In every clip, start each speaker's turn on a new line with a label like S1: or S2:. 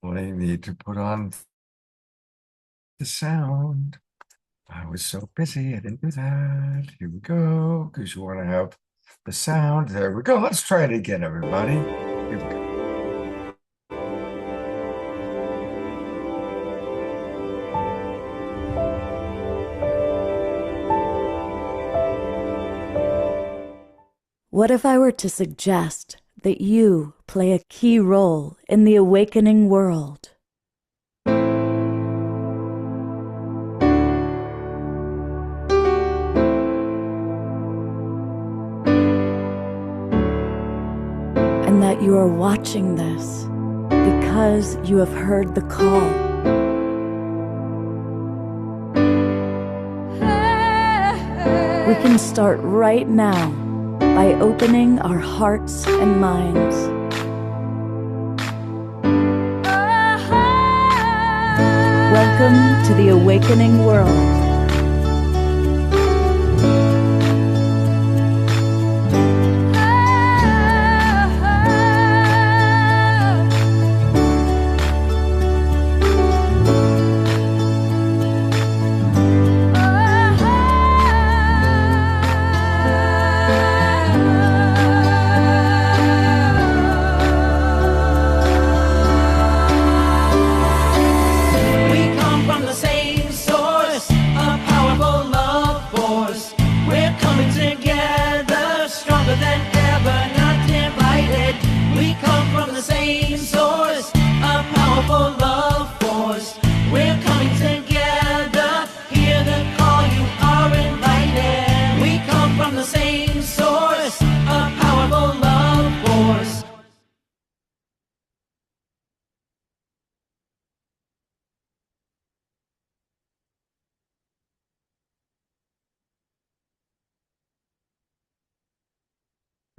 S1: I need to put on the sound. I was so busy, I didn't do that. Here we go, because you want to have the sound. There we go. Let's try it again, everybody. Here we go.
S2: What if I were to suggest that you play a key role in the awakening world? And that you are watching this because you have heard the call. We can start right now by opening our hearts and minds. Welcome to the awakening world.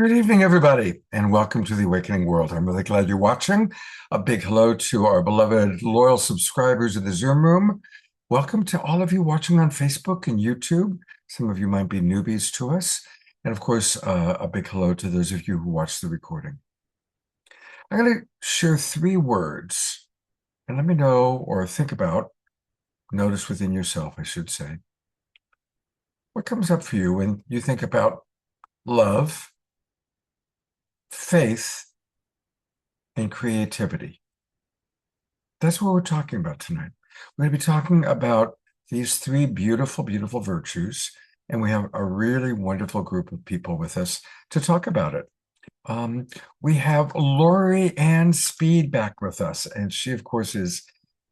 S1: Good evening, everybody, and welcome to the Awakening World. I'm really glad you're watching. A big hello to our beloved loyal subscribers of the Zoom room. Welcome to all of you watching on Facebook and YouTube. Some of you might be newbies to us. And of course, a big hello to those of you who watch the recording. I'm going to share 3 words, and let me know or think about, notice within yourself, I should say. What comes up for you when you think about love, faith, and creativity? That's what we're talking about tonight. We're going to be talking about these 3 beautiful, beautiful virtues, and we have a really wonderful group of people with us to talk about it. We have Lori Ann Speed back with us, and she, of course, is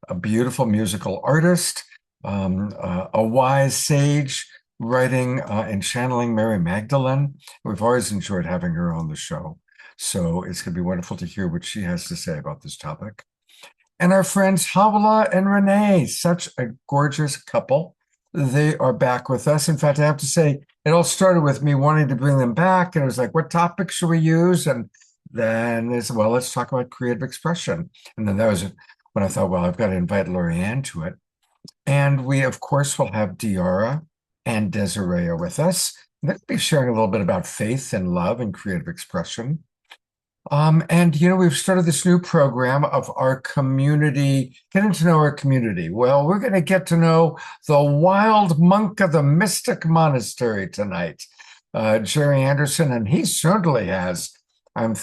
S1: a beautiful musical artist, a wise sage, writing and channeling Mary Magdalene. We've always enjoyed having her on the show. So it's going to be wonderful to hear what she has to say about this topic. And our friends Havalah and Rene, such a gorgeous couple. They are back with us. In fact, I have to say, it all started with me wanting to bring them back. And it was like, what topic should we use? And then they said, well, let's talk about creative expression. And then that was when I thought, well, I've got to invite Lorianne to it. And we, of course, will have Diara and Desiree with us. They'll be sharing a little bit about faith and love and creative expression. And, we've started this new program of our community, getting to know our community. Well, we're going to get to know the wild monk of the mystic monastery tonight, Jerry Anderson, and he certainly has, I'm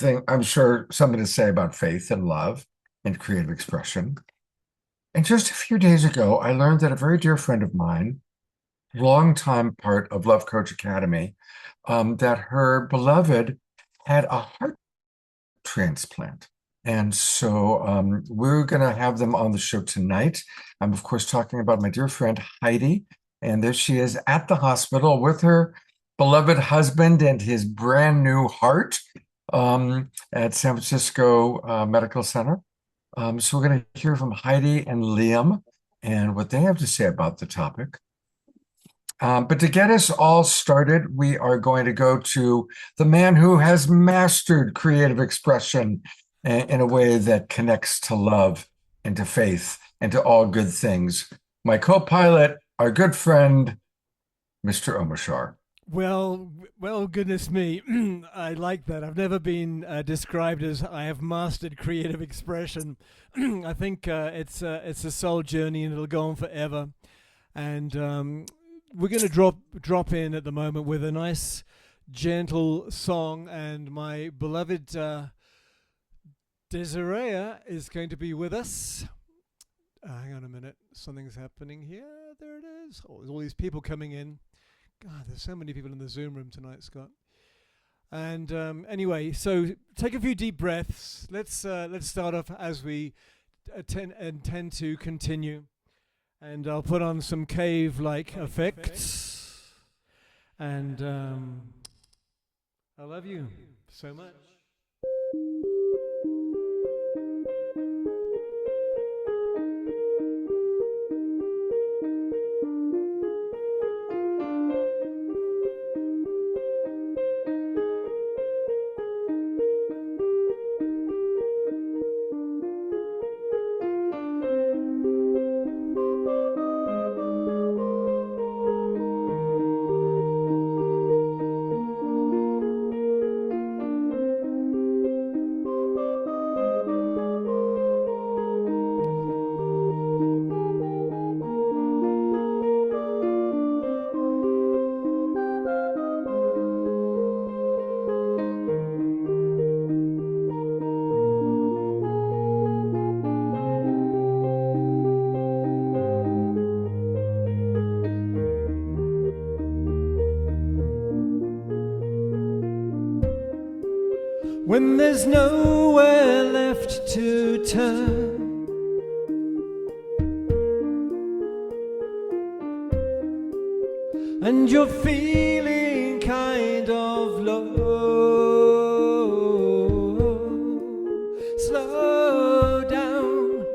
S1: sure, something to say about faith and love and creative expression. And just a few days ago, I learned that a very dear friend of mine, longtime part of Love Coach Academy, that her beloved had a heart transplant. And so we're going to have them on the show tonight. I'm, of course, talking about my dear friend Heidi. And there she is at the hospital with her beloved husband and his brand new heart at San Francisco Medical Center. So we're going to hear from Heidi and Liam and what they have to say about the topic. But to get us all started, we are going to go to the man who has mastered creative expression in a way that connects to love and to faith and to all good things. My co-pilot, our good friend, Mr. Omashar.
S3: Well, goodness me. I like that. I've never been described as I have mastered creative expression. I think it's a soul journey and it'll go on forever. And we're going to drop in at the moment with a nice, gentle song. And my beloved Desiree is going to be with us. Hang on a minute. Something's happening here. There it is. Oh, there's all these people coming in. God, there's so many people in the Zoom room tonight, Scott. And anyway, so take a few deep breaths. Let's start off as we intend to continue. And I'll put on some cave-like effects. And I love you so much. When there's nowhere left to turn, and you're feeling kind of low, slow down,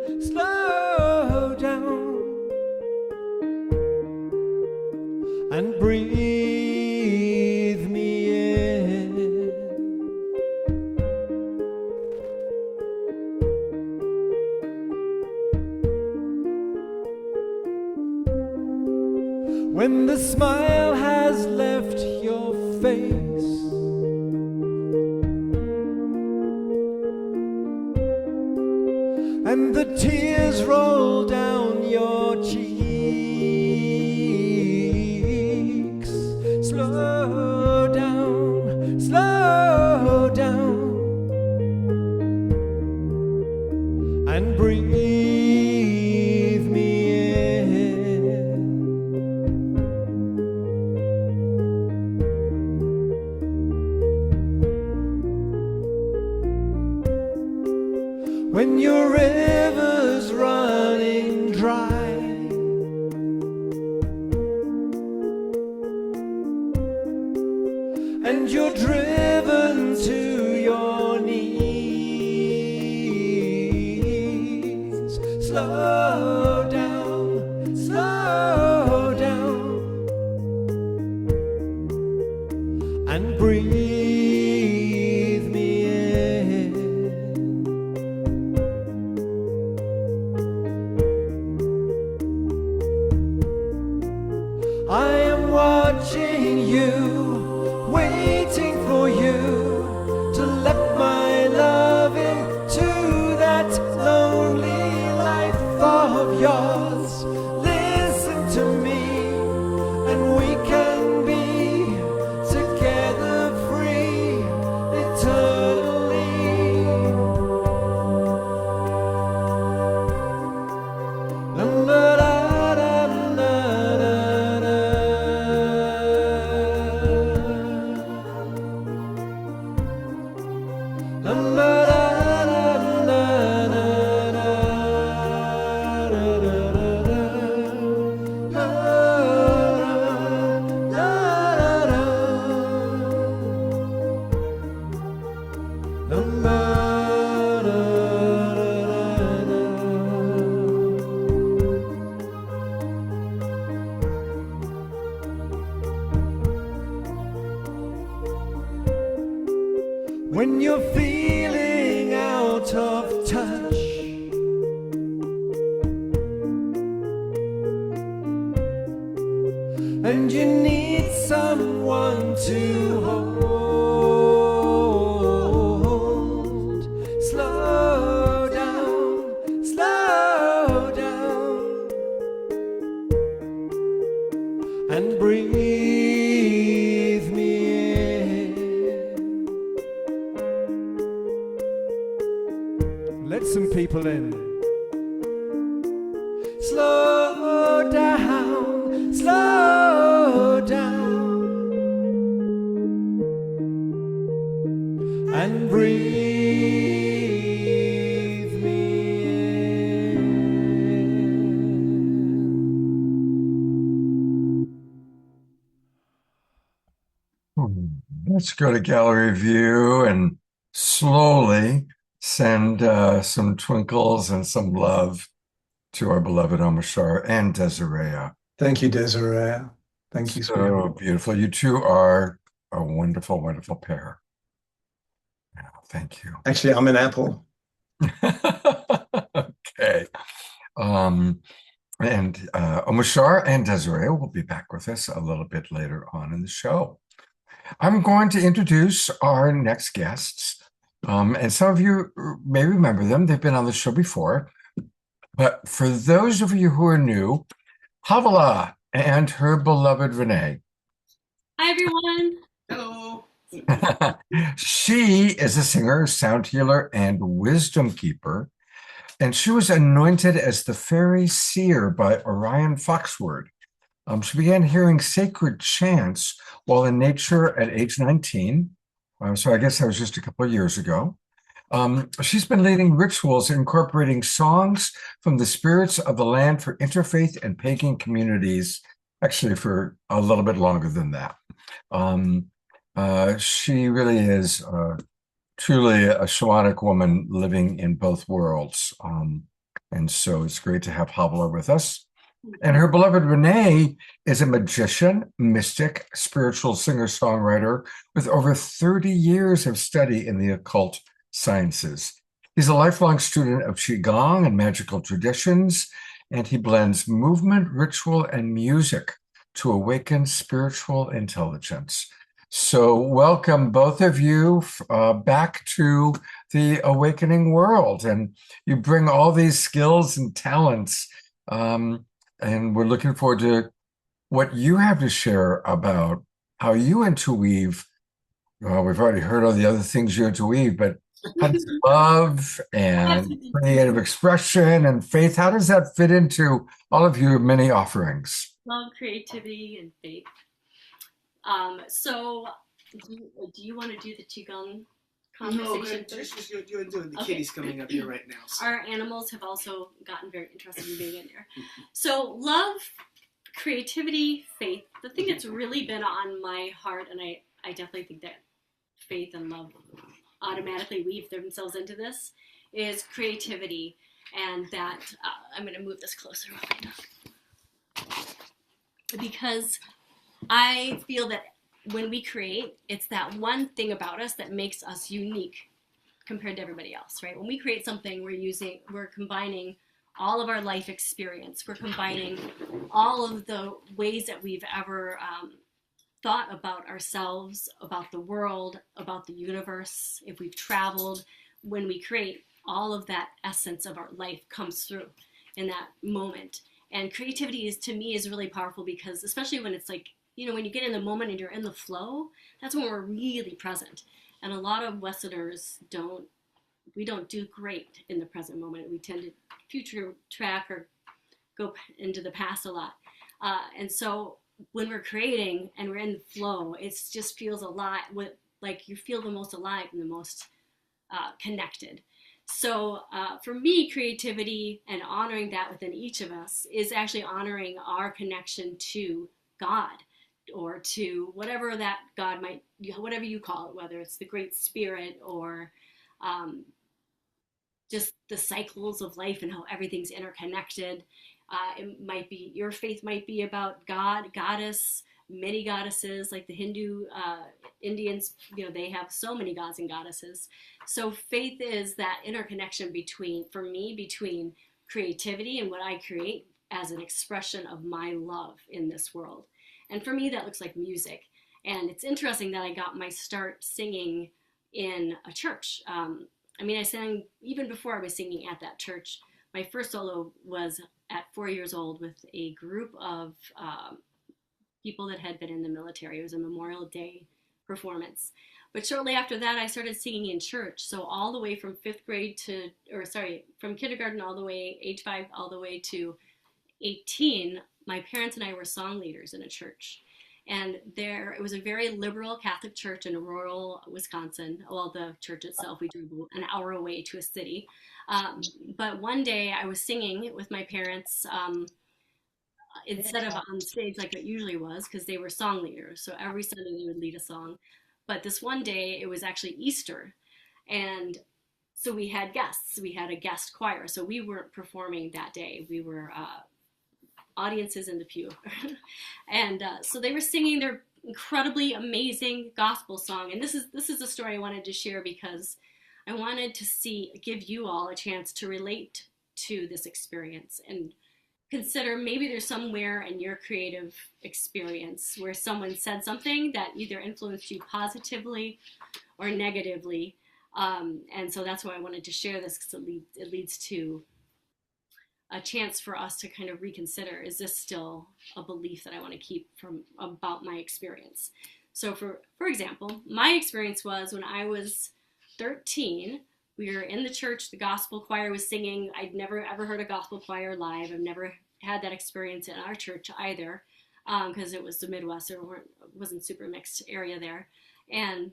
S3: and breathe me in. When the smile has left your face, and the tears roll down your cheeks, slow down, and breathe me in. When your river's running dry, and you're driven to your knees, slow down, and breathe me in. I am watching you, waiting for you to let my love into that lonely life of yours. Listen to me, and we can be together free eternally. When you're feeling out of touch, and you need someone to hold. Slow down, and breathe me in. Let some people in. Slow down, and breathe me in.
S1: Let's go to gallery view and slowly send some twinkles and some love to our beloved Omashar and Desiree.
S4: Thank you, Desiree. Thank you,
S1: So
S4: sweetheart.
S1: beautiful. You two are a wonderful, wonderful pair. Yeah, thank you.
S4: Actually, I'm an apple.
S1: Okay. And Omashar and Desiree will be back with us a little bit later on in the show. I'm going to introduce our next guests. And some of you may remember them. They've been on the show before. But for those of you who are new, Havalah and her beloved Rene.
S5: Hi, everyone.
S6: Hello.
S1: She is a singer, sound healer, and wisdom keeper. And she was anointed as the Faery Seer by Orion Foxwood. She began hearing sacred chants while in nature at age 19. So I guess that was just a couple of years ago. She's been leading rituals incorporating songs from the spirits of the land for interfaith and pagan communities, actually for a little bit longer than that. She really is truly a shamanic woman living in both worlds. And so it's great to have Havalah with us. And her beloved Rene is a magician, mystic, spiritual singer-songwriter with over 30 years of study in the occult sciences. He's a lifelong student of Qigong and magical traditions, and he blends movement, ritual, and music to awaken spiritual intelligence. So welcome both of you back to the awakening world, and you bring all these skills and talents, and we're looking forward to what you have to share about how you interweave. Well, we've already heard all the other things you interweave, but how does love and creative expression and faith, how does that fit into all of your many offerings?
S5: Love, creativity, and faith. So, do you want to do the Qigong conversation first?
S6: You're doing the
S5: Okay.
S6: kitties coming up here right now. So.
S5: Our animals have also gotten very interested in being in there. So, love, creativity, faith. The thing that's really been on my heart, and I definitely think that faith and love automatically weave themselves into this, is creativity. And that, I'm going to move this closer with my dog. Because I feel that when we create, it's that one thing about us that makes us unique compared to everybody else, right? When we create something, we're combining all of our life experience. We're combining all of the ways that we've ever thought about ourselves, about the world, about the universe, if we've traveled. When we create, all of that essence of our life comes through in that moment. And creativity to me is really powerful because, especially when it's like, when you get in the moment and you're in the flow, that's when we're really present. And a lot of Westerners don't do great in the present moment. We tend to future track or go into the past a lot. And so when we're creating and we're in the flow, it just feels a lot like you feel the most alive and the most connected. So for me, creativity and honoring that within each of us is actually honoring our connection to God, or to whatever that God might, whatever you call it, whether it's the Great Spirit or just the cycles of life and how everything's interconnected. It might be, your faith might be about God, goddess, many goddesses, like the Hindu Indians, they have so many gods and goddesses. So faith is that interconnection between creativity and what I create as an expression of my love in this world. And for me, that looks like music. And it's interesting that I got my start singing in a church. I mean, I sang even before I was singing at that church. My first solo was at 4 years old with a group of people that had been in the military. It was a Memorial Day performance. But shortly after that, I started singing in church. So all the way from from kindergarten all the way, age 5, all the way to 18, my parents and I were song leaders in a church. And it was a very liberal Catholic church in rural Wisconsin. Well, the church itself, we drove an hour away to a city. But one day I was singing with my parents instead of on stage like it usually was, because they were song leaders. So every Sunday they would lead a song. But this one day it was actually Easter. And so we had guests. We had a guest choir. So we weren't performing that day. We were audiences in the pew. And so they were singing their incredibly amazing gospel song. And this is a story I wanted to share because I wanted to give you all a chance to relate to this experience and consider maybe there's somewhere in your creative experience where someone said something that either influenced you positively or negatively. And so that's why I wanted to share this, because it leads to a chance for us to kind of reconsider, is this still a belief that I want to keep about my experience? So for example, my experience was when I was 13, we were in the church, the gospel choir was singing. I'd never ever heard a gospel choir live. I've never had that experience in our church either, because it was the Midwest, it wasn't super mixed area there. And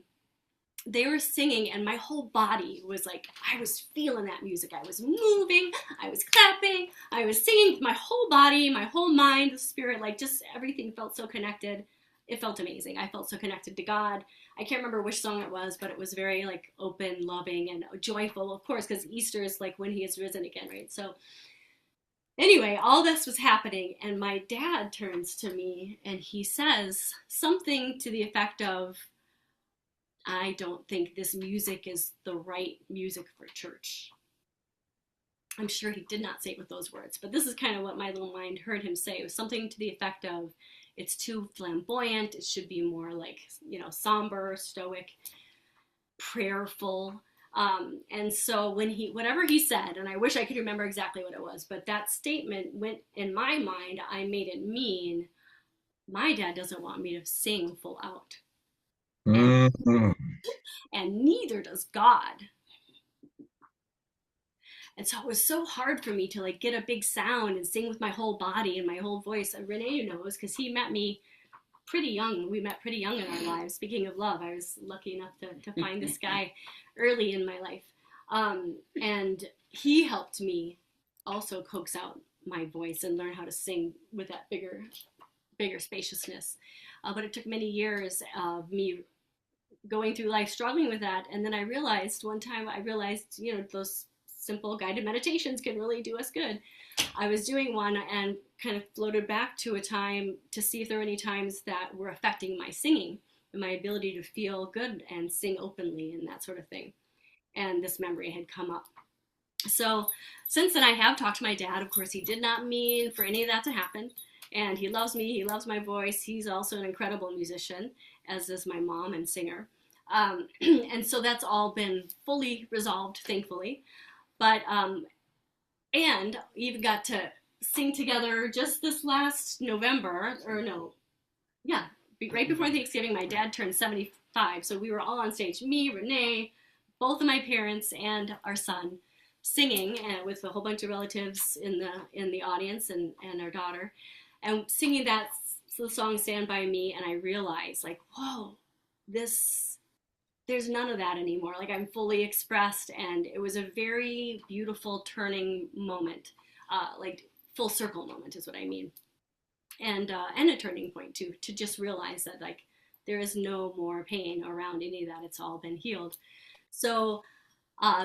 S5: they were singing, and my whole body was like, I was feeling that music. I was moving, I was clapping, I was singing. My whole body, my whole mind, the spirit, like just everything felt so connected. It felt amazing. I felt so connected to God. I can't remember which song it was, but it was very like open, loving, and joyful, of course, because Easter is like when he has risen again, right? So anyway, all this was happening, and my dad turns to me and he says something to the effect of, I don't think this music is the right music for church. I'm sure he did not say it with those words, but this is kind of what my little mind heard him say. It was something to the effect of, it's too flamboyant. It should be more like, somber, stoic, prayerful. And so whatever he said, and I wish I could remember exactly what it was, but that statement went in my mind, I made it mean, my dad doesn't want me to sing full out.
S1: Mm-hmm.
S5: And neither does God. And so it was so hard for me to like get a big sound and sing with my whole body and my whole voice. And Rene knows, because he met me pretty young. We met pretty young in our lives. Speaking of love, I was lucky enough to find this guy early in my life. And he helped me also coax out my voice and learn how to sing with that bigger spaciousness. But it took many years of me going through life struggling with that. And then I realized one time, those simple guided meditations can really do us good. I was doing one and kind of floated back to a time to see if there were any times that were affecting my singing and my ability to feel good and sing openly and that sort of thing. And this memory had come up. So since then I have talked to my dad. Of course, he did not mean for any of that to happen. And he loves me. He loves my voice. He's also an incredible musician, as is my mom and singer. And so that's all been fully resolved, thankfully. But, and even got to sing together just this last November, right before Thanksgiving. My dad turned 75. So we were all on stage, me, Rene, both of my parents, and our son, singing with a whole bunch of relatives in the audience and our daughter, and singing the song Stand By Me. And I realized, like, whoa, there's none of that anymore. Like, I'm fully expressed, and it was a very beautiful turning moment, like full circle moment is what I mean, and a turning point too, to just realize that like there is no more pain around any of that. It's all been healed. So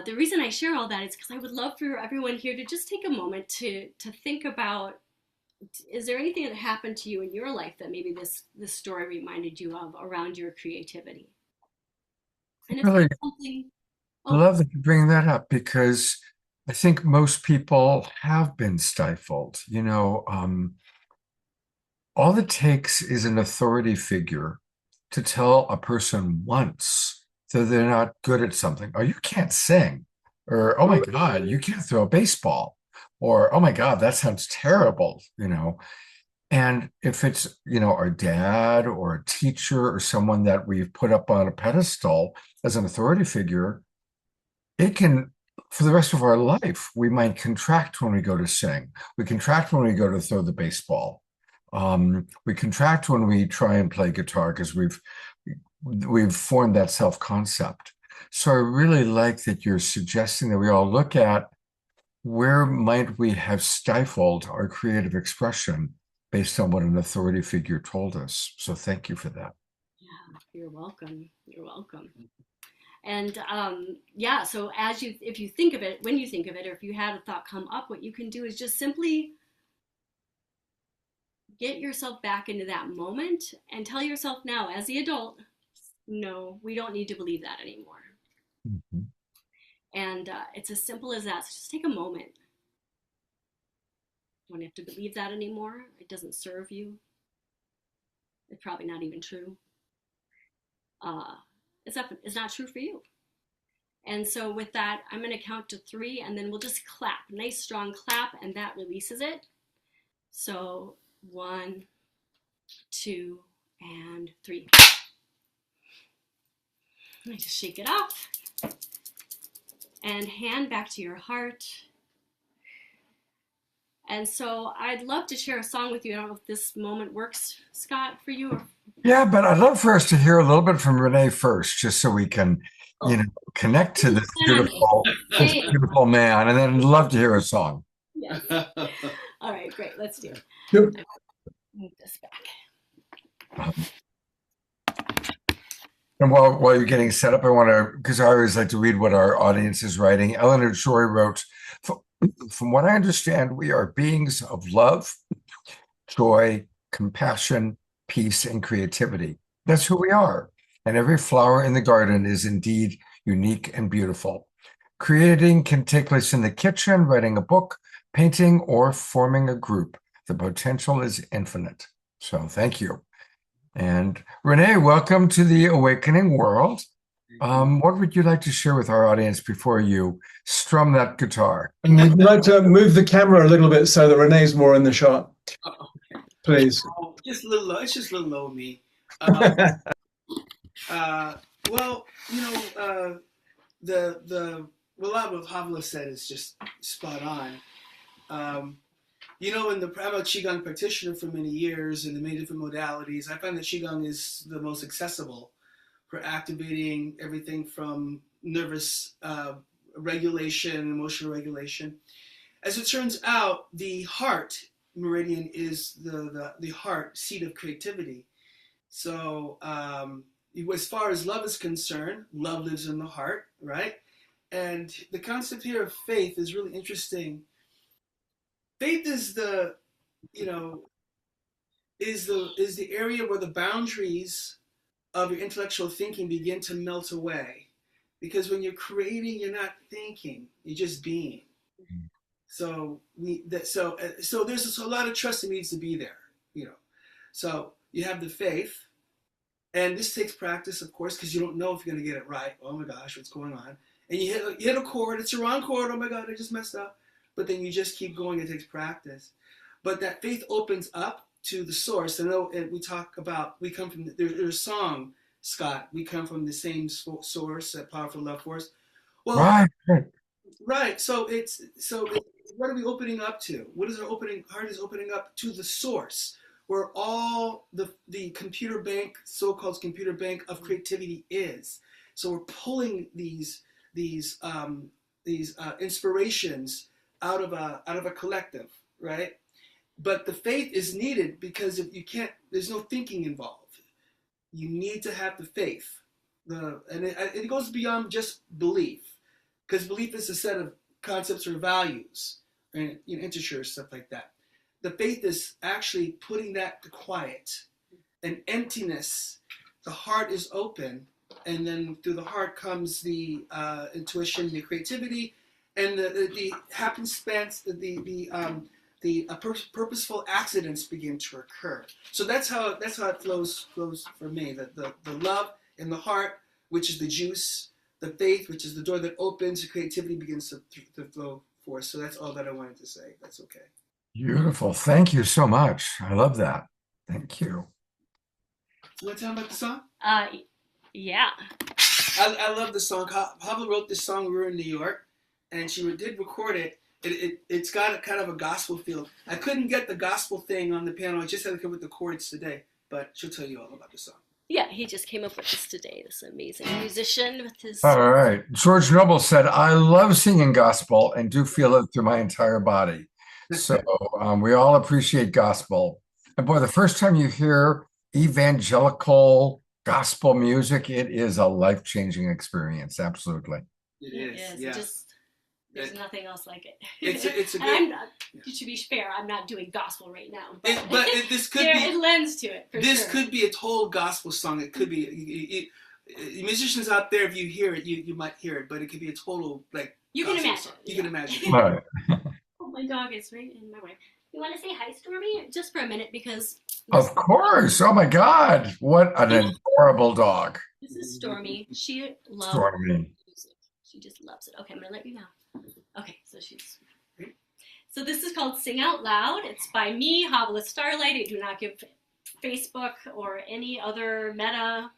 S5: the reason I share all that is because I would love for everyone here to just take a moment to think about, is there anything that happened to you in your life that maybe this story reminded you of around your creativity? And if
S1: Really
S5: something,
S1: love that you bring that up, because I think most people have been stifled. all it takes is an authority figure to tell a person once that they're not good at something. Oh, you can't sing. Or, oh my God, you can't throw a baseball. Or, oh my God, that sounds terrible, you know. And if it's, you know, our dad or a teacher or someone that we've put up on a pedestal as an authority figure, it can, for the rest of our life, we might contract when we go to sing. We contract when we go to throw the baseball. We contract when we try and play guitar because we've formed that self-concept. So I really like that you're suggesting that we all look at where might we have stifled our creative expression based on what an authority figure told us. So thank you for that.
S5: Yeah, you're welcome. You're welcome. And yeah, so if you think of it, when you think of it, or if you had a thought come up, what you can do is just simply get yourself back into that moment and tell yourself now, as the adult, no, we don't need to believe that anymore.
S1: Mm-hmm.
S5: And it's as simple as that. So just take a moment. You don't have to believe that anymore. It doesn't serve you. It's probably not even true. It's not true for you. And so with that, I'm going to count to 3, and then we'll just clap. Nice strong clap, and that releases it. So 1, 2, and 3. And I just shake it off. And hand back to your heart. And so I'd love to share a song with you. I don't know if this moment works, Scott, for you.
S1: Yeah, but I'd love for us to hear a little bit from Rene first, just so we can, you know, connect to this beautiful man, and then I'd love to hear a song.
S5: Yes. All right, great. Let's do it.
S4: Yep.
S5: Move this back.
S1: And while you're getting set up, I want to, because I always like to read what our audience is writing. Eleanor Joy wrote, from what I understand, we are beings of love, joy, compassion, peace, and creativity. That's who we are. And every flower in the garden is indeed unique and beautiful. Creating can take place in the kitchen, writing a book, painting, or forming a group. The potential is infinite. So thank you. And Rene, welcome to the Awakening World. What would you like to share with our audience before you strum that guitar?
S4: And would you like to move the camera a little bit so that Renee's more in the shot?
S6: Okay.
S4: Please.
S6: Just a little low. It's just a little low of me. Well, you know, what a lot of Havalah said is just spot on. You know, I'm a Qigong practitioner for many years in the many different modalities. I find that Qigong is the most accessible for activating everything from nervous regulation, emotional regulation. As it turns out, the heart meridian is the heart seat of creativity. So as far as love is concerned, love lives in the heart, right? And the concept here of faith is really interesting. Faith is the area where the boundaries of your intellectual thinking begin to melt away. Because when you're creating, you're not thinking, you're just being. So there's a lot of trust that needs to be there, you know. So you have the faith, and this takes practice, of course, because you don't know if you're going to get it right. Oh my gosh, what's going on? And you hit a chord, it's the wrong chord. Oh my God, I just messed up. But then you just keep going. It takes practice. But that faith opens up to the source. I know we talk about, we come from, there's a song, Scott, we come from the same source, that powerful love force. Well, right. So what are we opening up to? What is our heart is opening up to the source, where all the computer bank, so-called computer bank of creativity is. So we're pulling these inspirations out of a collective, right? But the faith is needed because if you can't, there's no thinking involved. You need to have the faith. And it goes beyond just belief, because belief is a set of concepts or values, and integers, stuff like that. The faith is actually putting that to quiet, an emptiness. The heart is open, and then through the heart comes the intuition, the creativity, and the happenstance, the purposeful accidents begin to occur. So that's how it flows for me. The love in the heart, which is the juice, the faith, which is the door that opens, the creativity begins to flow forth. So that's all that I wanted to say. That's okay.
S1: Beautiful. Thank you so much. I love that. Thank you.
S6: You want to tell me about the song?
S5: Yeah.
S6: I love the song. Havalah wrote this song. We were in New York, and she did record it. It's got a kind of a gospel feel. I couldn't get the gospel thing on the piano. I just had to come with the chords today, but she'll tell you all about the song.
S5: Yeah, he just came up with this today, this amazing musician with his...
S1: All right. George Noble said, I love singing gospel and do feel it through my entire body. So we all appreciate gospel. And boy, the first time you hear evangelical gospel music, it is a life-changing experience. Absolutely.
S6: It is. Yeah.
S5: There's nothing else like it.
S6: It's a
S5: good.
S6: Yeah.
S5: To be fair, I'm not doing gospel right now,
S6: but this could be.
S5: It lends to it.
S6: This could be a total gospel song. It could be. Musicians out there, if you hear it, you might hear it, but it could be a total
S5: You can imagine.
S6: Song. You can imagine.
S1: Right.
S5: Oh, my dog is right in my way. You want to say hi, Stormy, just for a minute, because.
S1: Of course. Oh my God! What an adorable dog.
S5: This is Stormy. She loves
S1: Stormy.
S5: music. She just loves it. Okay, I'm gonna let you know. Okay, so this is called Sing Out Loud. It's by me, Havalah Starlight. I do not give Facebook or any other meta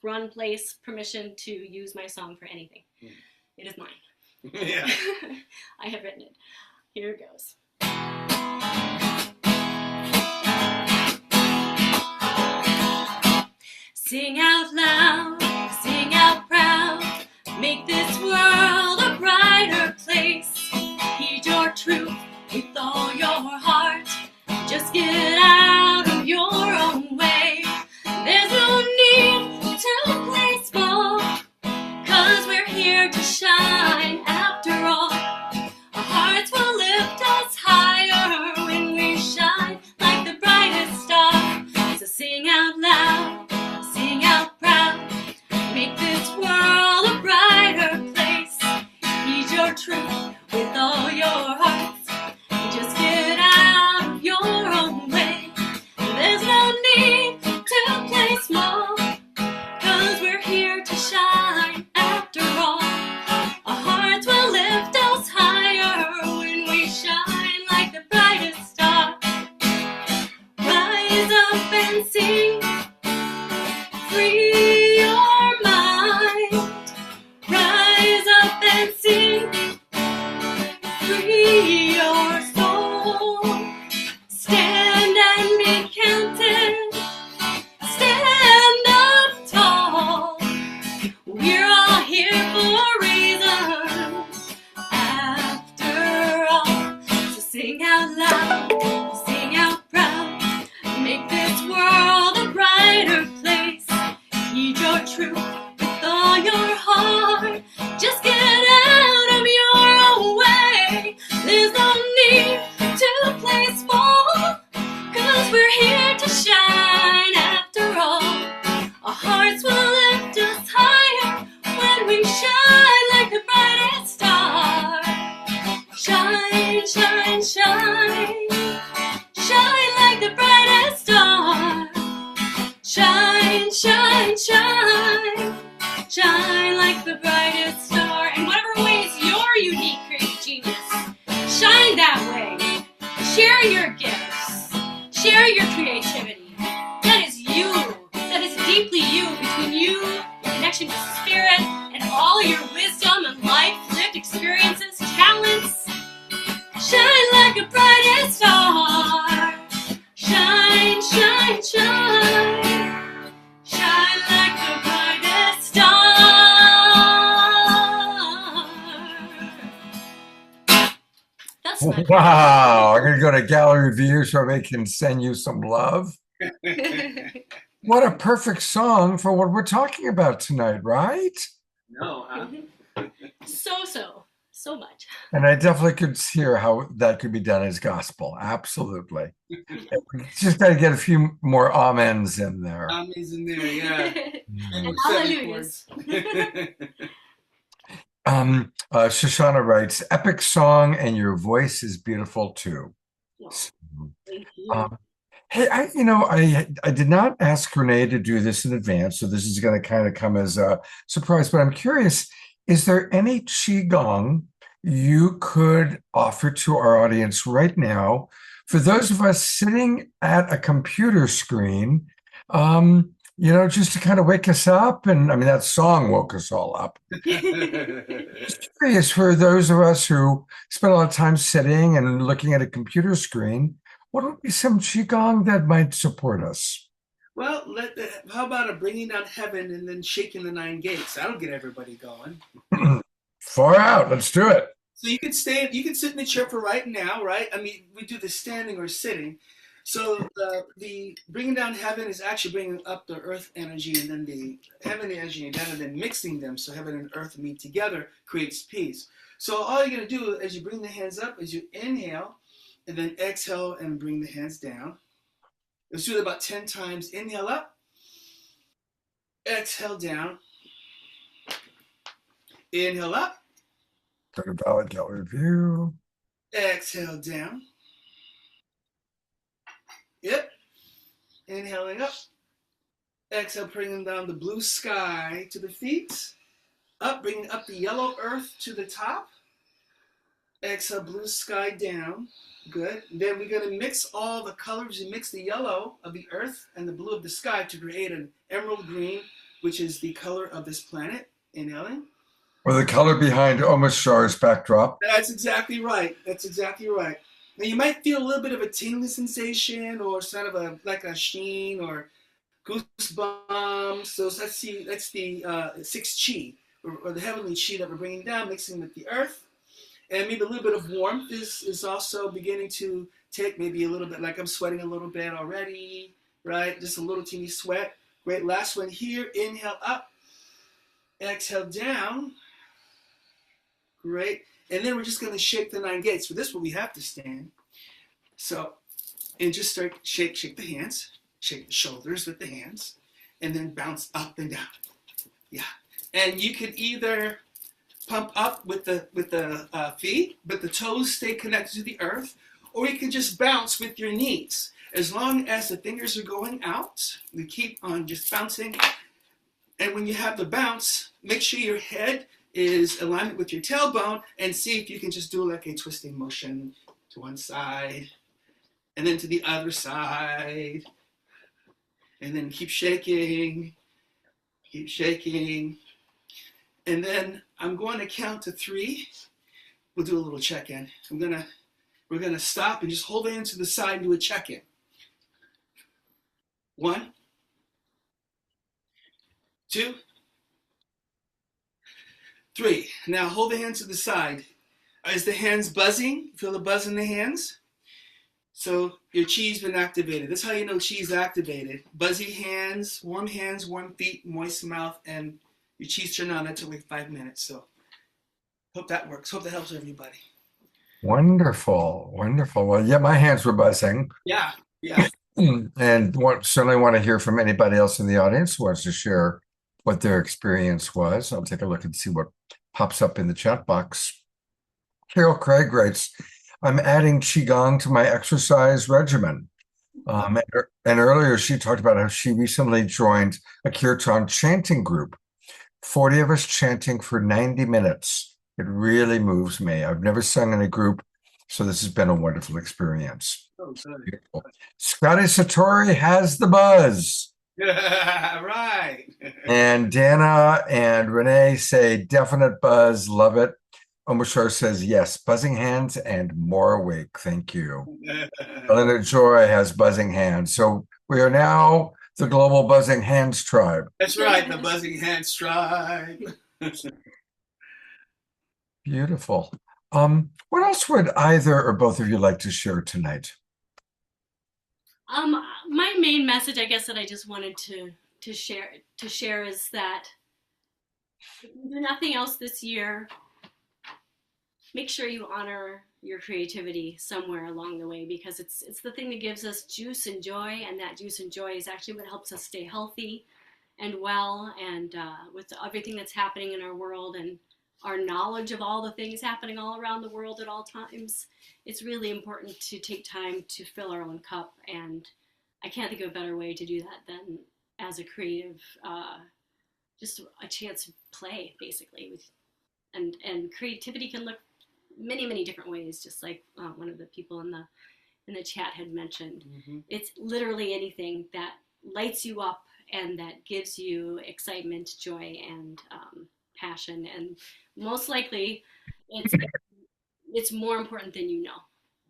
S5: run place permission to use my song for anything. It is mine.
S6: Yeah.
S5: I have written it. Here it goes. Sing out loud, sing out proud, make this world a brighter place. Heed your truth with all your heart. Just get out of your own way. There's no need to play small, 'cause we're here to shine after all. Our hearts will lift us higher when we shine like the brightest star. So sing out loud, sing out proud, make this world a brighter place. Heed your truth with all your hearts. Just get out of your own way. There's no need to play small, 'cause we're here to shine after all. Our hearts will lift us higher when we shine like the brightest star. Rise up and sing, free your mind. Rise up and sing, free your soul. Stand and be counted. Stand up tall. We're all here for a reason, after all. So sing out loud, sing out proud, make this world a brighter place. Heed your truth with all your heart. Just get out of your own way. There's no need to play small, 'cause we're here to shine after all. Our hearts will lift us higher when we shine like the brightest star. Shine, shine, shine. Shine like the brightest star. Shine, shine, shine. Shine like the brightest star. In whatever ways your unique creative genius, shine that way. Share your gifts. Share your creativity. That is you. That is deeply you, between you, your connection to spirit, and all your wisdom and life, lived experiences, talents. Shine like a brightest star. Shine, shine, shine. Shine like the brightest star. That's my
S1: Wow. I'm going to go to gallery view so I can send you some love. What a perfect song for what we're talking about tonight, right?
S6: No, huh?
S5: So much.
S1: And I definitely could hear how that could be done as gospel. Absolutely. Just got to get a few more amens in there.
S6: Amens in there, yeah.
S5: And hallelujahs.
S1: Shoshana writes, epic song and your voice is beautiful too.
S5: Thank you.
S1: Um, hey, I did not ask Renee to do this in advance, so this is going to kind of come as a surprise. But I'm curious: is there any qigong you could offer to our audience right now for those of us sitting at a computer screen? Just to kind of wake us up, and I mean that song woke us all up. Just curious for those of us who spend a lot of time sitting and looking at a computer screen, what would be some qigong that might support us?
S6: Well, how about a bringing down heaven and then shaking the nine gates? That'll get everybody going.
S1: Far out. Let's do it.
S6: So you could sit in the chair for right now, right? I mean, we do the standing or sitting. So the bringing down heaven is actually bringing up the earth energy, and then the heavenly energy down, and then mixing them so heaven and earth meet together creates peace. So all you're going to do as you bring the hands up is you inhale, and then exhale and bring the hands down. Let's do it about 10 times. Inhale up, exhale down, inhale up,
S1: Go to Valid Gallery View.
S6: exhale down. Yep. Inhaling up. Exhale, bringing down the blue sky to the feet. Up, bringing up the yellow earth to the top. Exhale, blue sky down. Good. Then we're going to mix all the colors. You mix the yellow of the earth and the blue of the sky to create an emerald green, which is the color of this planet. Inhaling.
S1: Or the color behind Omashar's backdrop.
S6: That's exactly right. That's exactly right. Now you might feel a little bit of a tingling sensation or sort of like a sheen or goosebumps. So let's see, that's the 6 chi, or the heavenly chi that we're bringing down, mixing with the earth. And maybe a little bit of warmth is also beginning to take, maybe a little bit, like I'm sweating a little bit already, right? Just a little teeny sweat. Great, last one here. Inhale up, exhale down. Great. And then we're just going to shake the 9 gates. For this one, we have to stand. So, and just start shake the hands, shake the shoulders with the hands, and then bounce up and down. Yeah. And you could either pump up with the feet, but the toes stay connected to the earth, or you can just bounce with your knees. As long as the fingers are going out, we keep on just bouncing. And when you have the bounce, make sure your head is alignment with your tailbone, and see if you can just do like a twisting motion to one side and then to the other side, and then keep shaking, and then I'm going to count to 3. We'll do a little check-in. We're gonna stop and just hold the hands to the side and do a check-in. 1, 2, 3. Now hold the hands to the side. Is the hands buzzing? Feel the buzz in the hands? So your chi's been activated. That's how you know chi's activated. Buzzy hands, warm feet, moist mouth, and your chi's turned on. That took like 5 minutes. So hope that works. Hope that helps everybody.
S1: Wonderful. Well, yeah, my hands were buzzing.
S6: Yeah.
S1: And certainly want to hear from anybody else in the audience who wants to share what their experience was. I'll take a look and see what pops up in the chat box. Carol Craig writes, I'm adding Qigong to my exercise regimen. And earlier she talked about how she recently joined a kirtan chanting group. 40 of us chanting for 90 minutes. It really moves me. I've never sung in a group, so this has been a wonderful experience.
S6: Oh,
S1: Beautiful. Scotty Satori has the buzz.
S6: Right.
S1: And Dana and Renee say definite buzz, love it. Omashar says yes, buzzing hands and more awake. Thank you. Eleanor Joy has buzzing hands. So we are now the global buzzing hands tribe.
S6: That's right, the buzzing hands tribe.
S1: Beautiful. What else would either or both of you like to share tonight?
S5: My main message, I guess, that I just wanted to share is that if you do nothing else this year, make sure you honor your creativity somewhere along the way, because it's the thing that gives us juice and joy, and that juice and joy is actually what helps us stay healthy and well, and with everything that's happening in our world. And our knowledge of all the things happening all around the world at all times, it's really important to take time to fill our own cup. And I can't think of a better way to do that than as a creative, just a chance to play, basically. And creativity can look many different ways, just like one of the people in the chat had mentioned.
S6: Mm-hmm.
S5: It's literally anything that lights you up and that gives you excitement, joy, and passion. And most likely, it's more important than you know.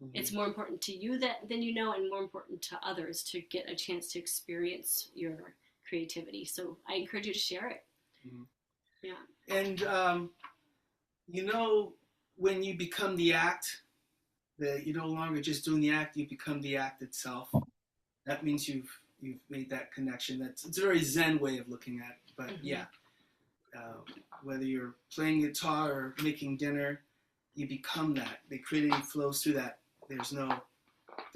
S6: Mm-hmm.
S5: It's more important to you than you know, and more important to others to get a chance to experience your creativity. So I encourage you to share it.
S6: Mm-hmm.
S5: Yeah.
S6: And when you become the act, that you're no longer just doing the act, you become the act itself. That means you've made that connection. It's a very Zen way of looking at it. But
S5: Mm-hmm.
S6: yeah, whether you're playing guitar or making dinner, you become that. The creativity flows through that. There's a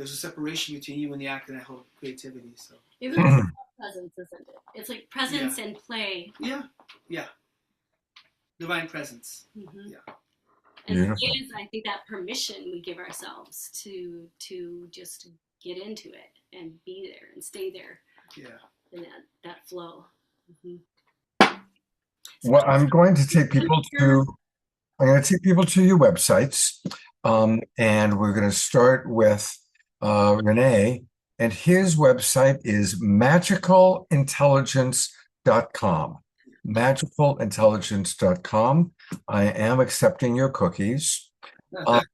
S6: separation between you and the act and that whole creativity. So
S5: it really is presence, isn't it? It's like presence and play.
S6: Yeah. Divine presence.
S5: Mm-hmm.
S6: Yeah.
S5: And it is, I think, that permission we give ourselves to just get into it and be there and stay there.
S6: Yeah.
S5: In that flow. Mm-hmm.
S1: Well, I'm going to take people to your websites, and we're going to start with Rene, and his website is magicalintelligence.com. Magicalintelligence.com. I am accepting your cookies.
S6: Thank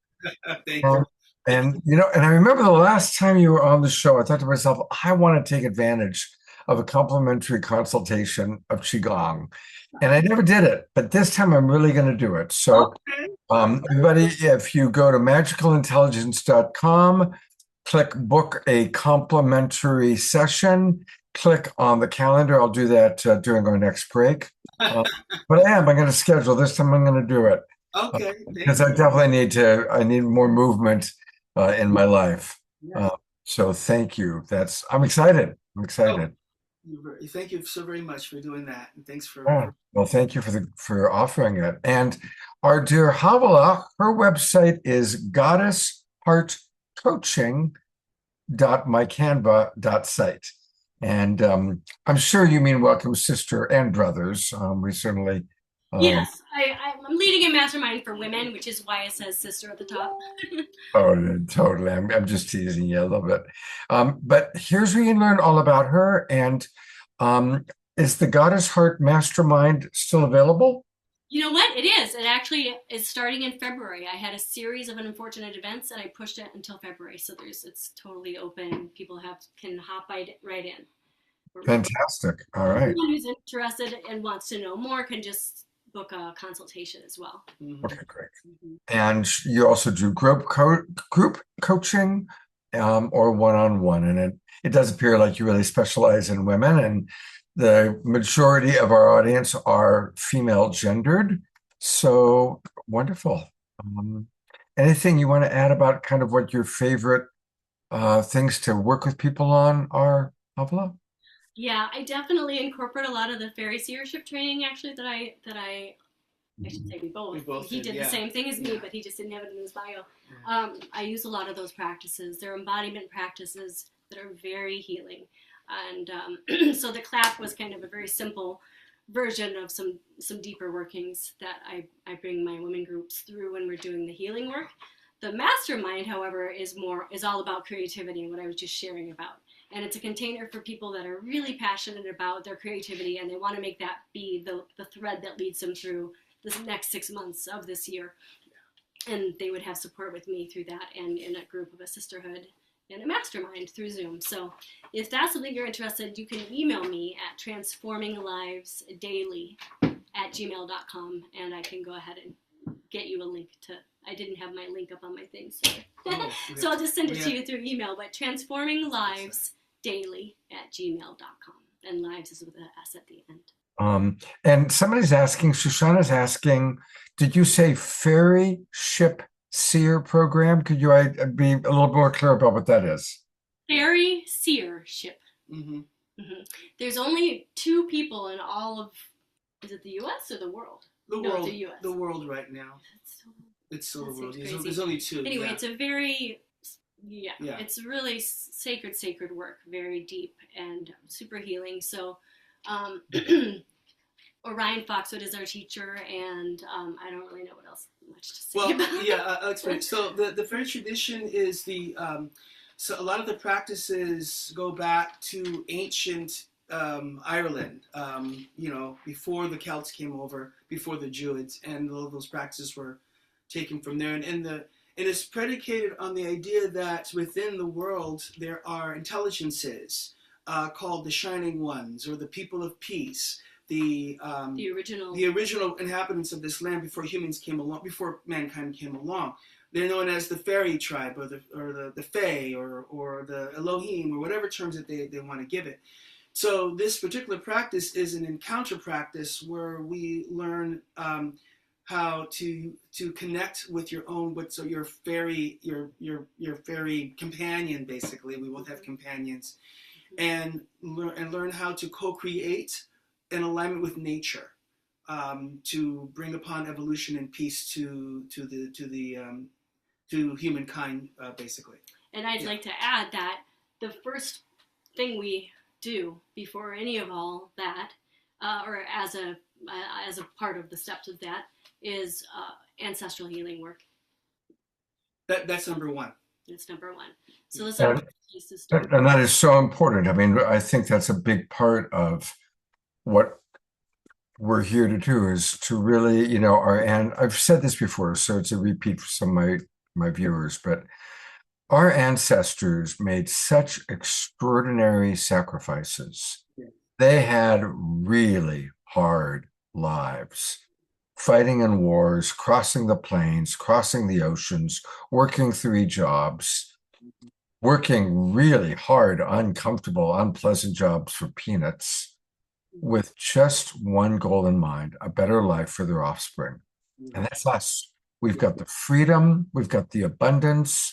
S6: you.
S1: And I remember the last time you were on the show, I thought to myself, I want to take advantage of a complimentary consultation of Qigong. And I never did it, but this time I'm really going to do it. So everybody, if you go to magicalintelligence.com, click book a complimentary session, click on the calendar. I'll do that during our next break. But I'm going to schedule this time. I'm going to do it.
S6: Okay.
S1: Because I definitely need more movement in my life. Yeah. So thank you. I'm excited.
S6: Thank you so very much for doing that, and thanks for.
S1: Well, thank you for offering it. And our dear Havalah, her website is goddessheartcoaching.mycanva.site. And I'm sure you mean welcome sister and brothers. We certainly.
S5: Yes, I'm leading a mastermind for women, which is why it says sister at the top.
S1: Oh, totally. I'm just teasing you a little bit. But here's where you learn all about her. And is the Goddess Heart Mastermind still available?
S5: You know what? It is. It actually is starting in February. I had a series of unfortunate events, and I pushed it until February. So it's totally open. People can hop right in.
S1: Fantastic. All right.
S5: Anyone who's interested and wants to know more can just book a consultation as well.
S1: Okay, great. Mm-hmm. And you also do group coaching or one-on-one, and it does appear like you really specialize in women, and the majority of our audience are female gendered. So wonderful. Anything you want to add about kind of what your favorite things to work with people on are, Havalah?
S5: Yeah, I definitely incorporate a lot of the Faery Seership training, actually, that I should say we both he did the same thing as me, but he just didn't have it in his bio. I use a lot of those practices. They're embodiment practices that are very healing. And so the clap was kind of a very simple version of some deeper workings that I bring my women groups through when we're doing the healing work. The mastermind, however, is all about creativity and what I was just sharing about. And it's a container for people that are really passionate about their creativity, and they want to make that be the thread that leads them through the next 6 months of this year. And they would have support with me through that, and in a group of a sisterhood and a mastermind through Zoom. So if that's something you're interested, you can email me at transforminglivesdaily@gmail.com, and I can go ahead and get you a link to. I didn't have my link up on my thing, so so I'll just send it to you through email. But transforminglivesdaily@gmail.com, and lives is with an S at the end.
S1: And somebody's asking, Shoshana's asking, did you say Faery Seer program? Could you be a little more clear about what that is?
S5: Faery Seership.
S6: Mm-hmm.
S5: Mm-hmm. There's only 2 people in all of, is it the U.S. or the world?
S6: The
S5: No,
S6: world,
S5: the US.
S6: the world right now. It's still the world. There's only two.
S5: Anyway,
S6: yeah.
S5: it's a very, it's really sacred work, very deep and super healing. So, Orion Foxwood is our teacher, and I don't really know what else much to say about it.
S6: I'll explain. So the Faery tradition is so a lot of the practices go back to ancient Ireland, before the Celts came over, before the Druids, and all of those practices were taken from there. And it is predicated on the idea that within the world there are intelligences called the Shining Ones, or the people of peace. The original inhabitants of this land before humans came along, before mankind came along. They're known as the Faery tribe, or the Fae, or the Elohim, or whatever terms that they want to give it. So this particular practice is an encounter practice where we learn how to connect with your fairy, your fairy companion. Basically, we both have companions, and learn how to co-create in alignment with nature, to bring upon evolution and peace to humankind, basically.
S5: And I'd like to add that the first thing we do before any of all that, or as a part of the steps of that, is ancestral healing work.
S6: That's number one.
S5: It's number one. So that's our place to start.
S1: And that is so important. I mean, I think that's a big part of what we're here to do, is to really, and I've said this before, so it's a repeat for some of my viewers, but our ancestors made such extraordinary sacrifices.
S6: Yeah.
S1: They had really hard lives, fighting in wars, crossing the plains, crossing the oceans, working 3 jobs, working really hard, uncomfortable, unpleasant jobs for peanuts, with just one goal in mind: a better life for their offspring. And that's us. We've got the freedom, we've got the abundance.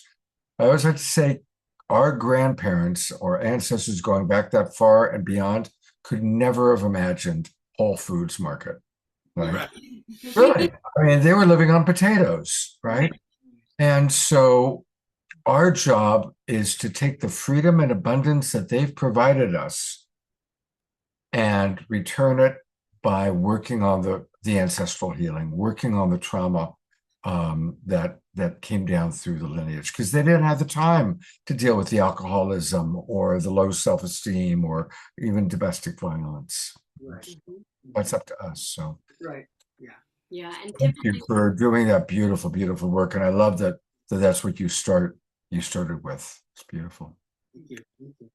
S1: I always like to say our grandparents or ancestors going back that far and beyond could never have imagined Whole Foods Market. Right? Really? I mean, they were living on potatoes, right? And so our job is to take the freedom and abundance that they've provided us and return it by working on the ancestral healing, working on the trauma that came down through the lineage, because they didn't have the time to deal with the alcoholism or the low self-esteem or even domestic violence.
S6: Right.
S1: That's up to us. So
S6: right.
S5: Yeah. And
S1: thank you for doing that beautiful, beautiful work. And I love that's what you started with. It's beautiful.
S6: Thank you. Thank you.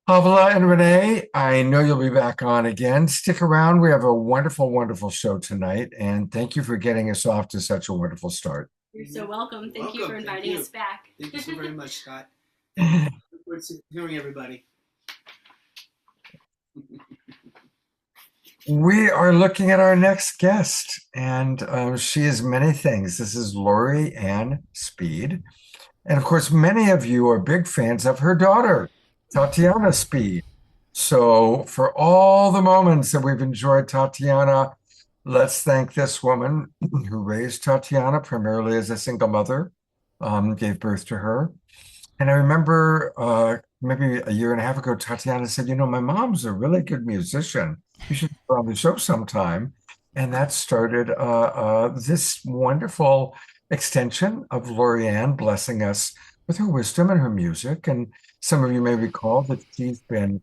S1: Havalah and Rene, I know you'll be back on again. Stick around. We have a wonderful, wonderful show tonight. And thank you for getting us off to such a wonderful start.
S5: You're so welcome. Thank you for inviting us back.
S6: Thank you so very much, Scott. Look forward to hearing everybody.
S1: We are looking at our next guest, and she is many things. This is Lori Ann Speed. And of course, many of you are big fans of her daughter, Tatiana Speed. So for all the moments that we've enjoyed Tatiana, let's thank this woman who raised Tatiana primarily as a single mother, gave birth to her. And I remember maybe a year and a half ago, Tatiana said, my mom's a really good musician. You should be on the show sometime. And that started this wonderful extension of Lori Ann blessing us with her wisdom and her music. And some of you may recall that she's been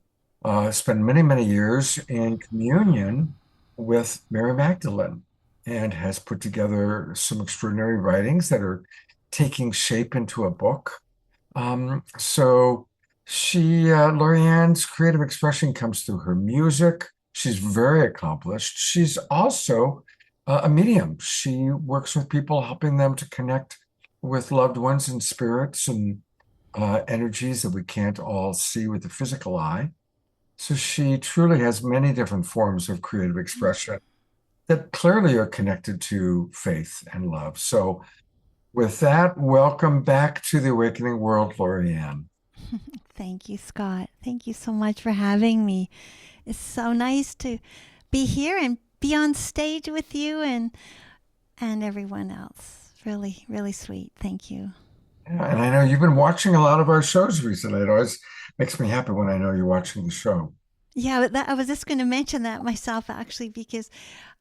S1: spent many, many years in communion with Mary Magdalene and has put together some extraordinary writings that are taking shape into a book. So Lori Ann's creative expression comes through her music. She's very accomplished. She's also a medium. She works with people, helping them to connect with loved ones and spirits and energies that we can't all see with the physical eye. So she truly has many different forms of creative expression that clearly are connected to faith and love. So with that, welcome back to the Awakening World, Lori Ann.
S7: Thank you, Scott. Thank you so much for having me. It's so nice to be here and be on stage with you and everyone else. Really, really sweet. Thank you.
S1: Yeah, and I know you've been watching a lot of our shows recently. It always makes me happy when I know you're watching the show.
S7: Yeah, I was just going to mention that myself, actually, because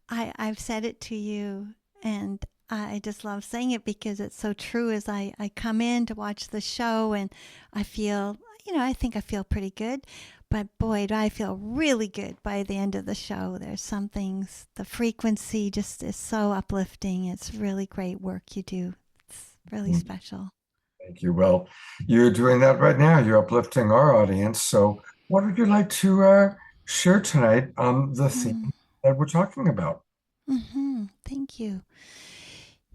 S7: I've said it to you, and I just love saying it because it's so true. As I come in to watch the show, and I feel, I think I feel pretty good, but boy, do I feel really good by the end of the show. There's some things, the frequency just is so uplifting. It's really great work you do. It's really special.
S1: Thank you. Well, you're doing that right now. You're uplifting our audience. So, what would you like to share tonight on the theme that we're talking about?
S7: Thank you.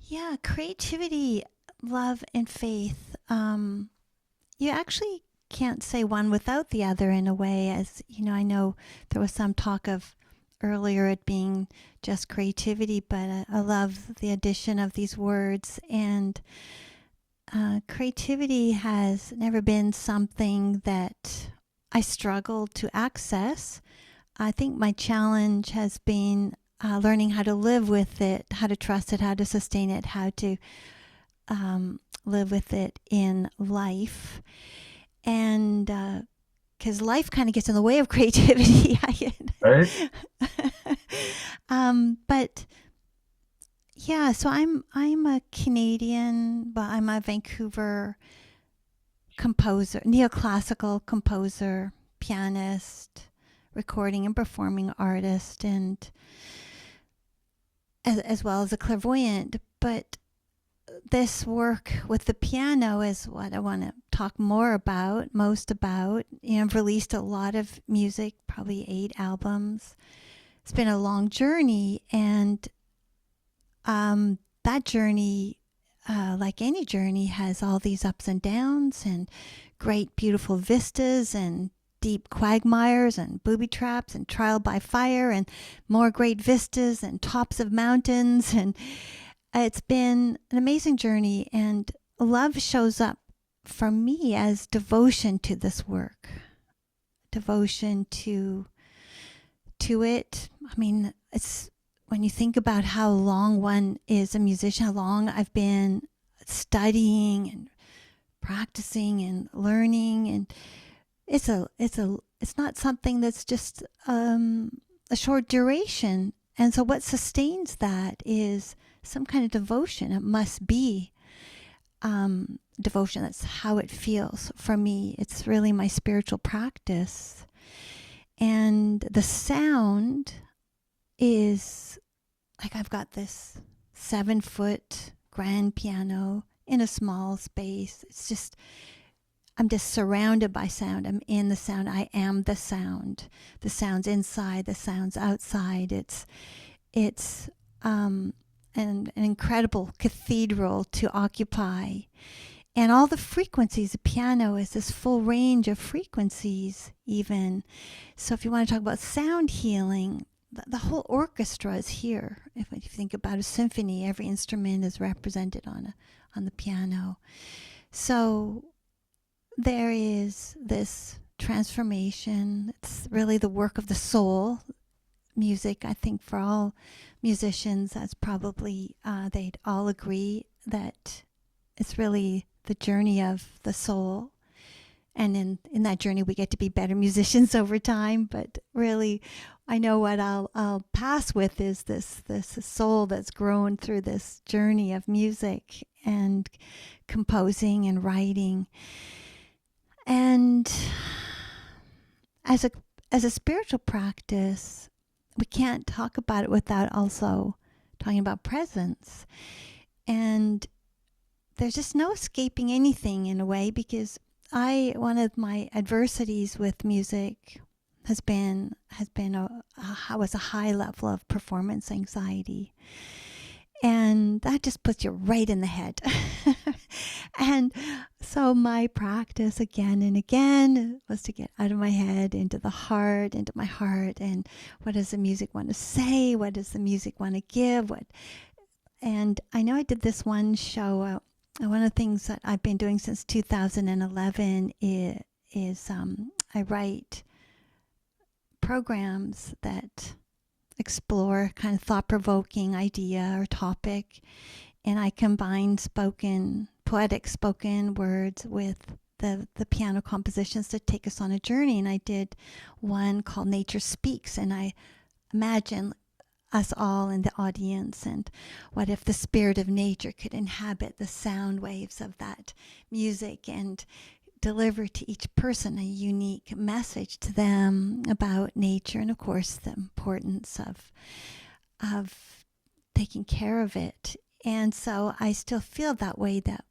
S7: Yeah, creativity, love, and faith. You actually can't say one without the other in a way. As I know there was some talk of earlier it being just creativity, but I love the addition of these words. And creativity has never been something that I struggled to access. I think my challenge has been learning how to live with it, how to trust it, how to sustain it, how to live with it in life. And because life kind of gets in the way of creativity.
S1: Right?
S7: But yeah, so I'm a Canadian, but I'm a Vancouver composer, neoclassical composer, pianist, recording and performing artist, and as well as a clairvoyant. But this work with the piano is what I want to talk most about. I've released a lot of music, probably 8 albums. It's been a long journey, and that journey, like any journey, has all these ups and downs and great, beautiful vistas and deep quagmires and booby traps and trial by fire and more great vistas and tops of mountains. And it's been an amazing journey, and love shows up for me as devotion to this work, devotion to it. I mean, it's when you think about how long one is a musician, how long I've been studying and practicing and learning, and it's not something that's just a short duration. And so what sustains that is some kind of devotion. It must be devotion. That's how it feels for me. It's really my spiritual practice. And the sound is like I've got this 7-foot grand piano in a small space. It's just, I'm just surrounded by sound. I'm in the sound. I am the sound. The sound's inside, the sound's outside. It's an incredible cathedral to occupy. And all the frequencies, the piano is this full range of frequencies even. So if you want to talk about sound healing, the whole orchestra is here. If you think about a symphony, every instrument is represented on the piano. So there is this transformation. It's really the work of the soul. Music, I think for all musicians, that's probably, they'd all agree that it's really the journey of the soul. And in that journey, we get to be better musicians over time. But really, I know what I'll pass with is this soul that's grown through this journey of music and composing and writing. And as a spiritual practice, we can't talk about it without also talking about presence. And there's just no escaping anything in a way, because one of my adversities with music has been a high level of performance anxiety. And that just puts you right in the head. And so my practice again and again was to get out of my head into the heart, into my heart. And what does the music want to say? What does the music want to give? And I know I did this one show. One of the things that I've been doing since 2011 is I write programs that explore kind of thought-provoking idea or topic, and I combine poetic spoken words with the piano compositions to take us on a journey. And I did one called Nature Speaks, and I imagine us all in the audience, and what if the spirit of nature could inhabit the sound waves of that music and deliver to each person a unique message to them about nature, and of course the importance of taking care of it. And so I still feel that way, that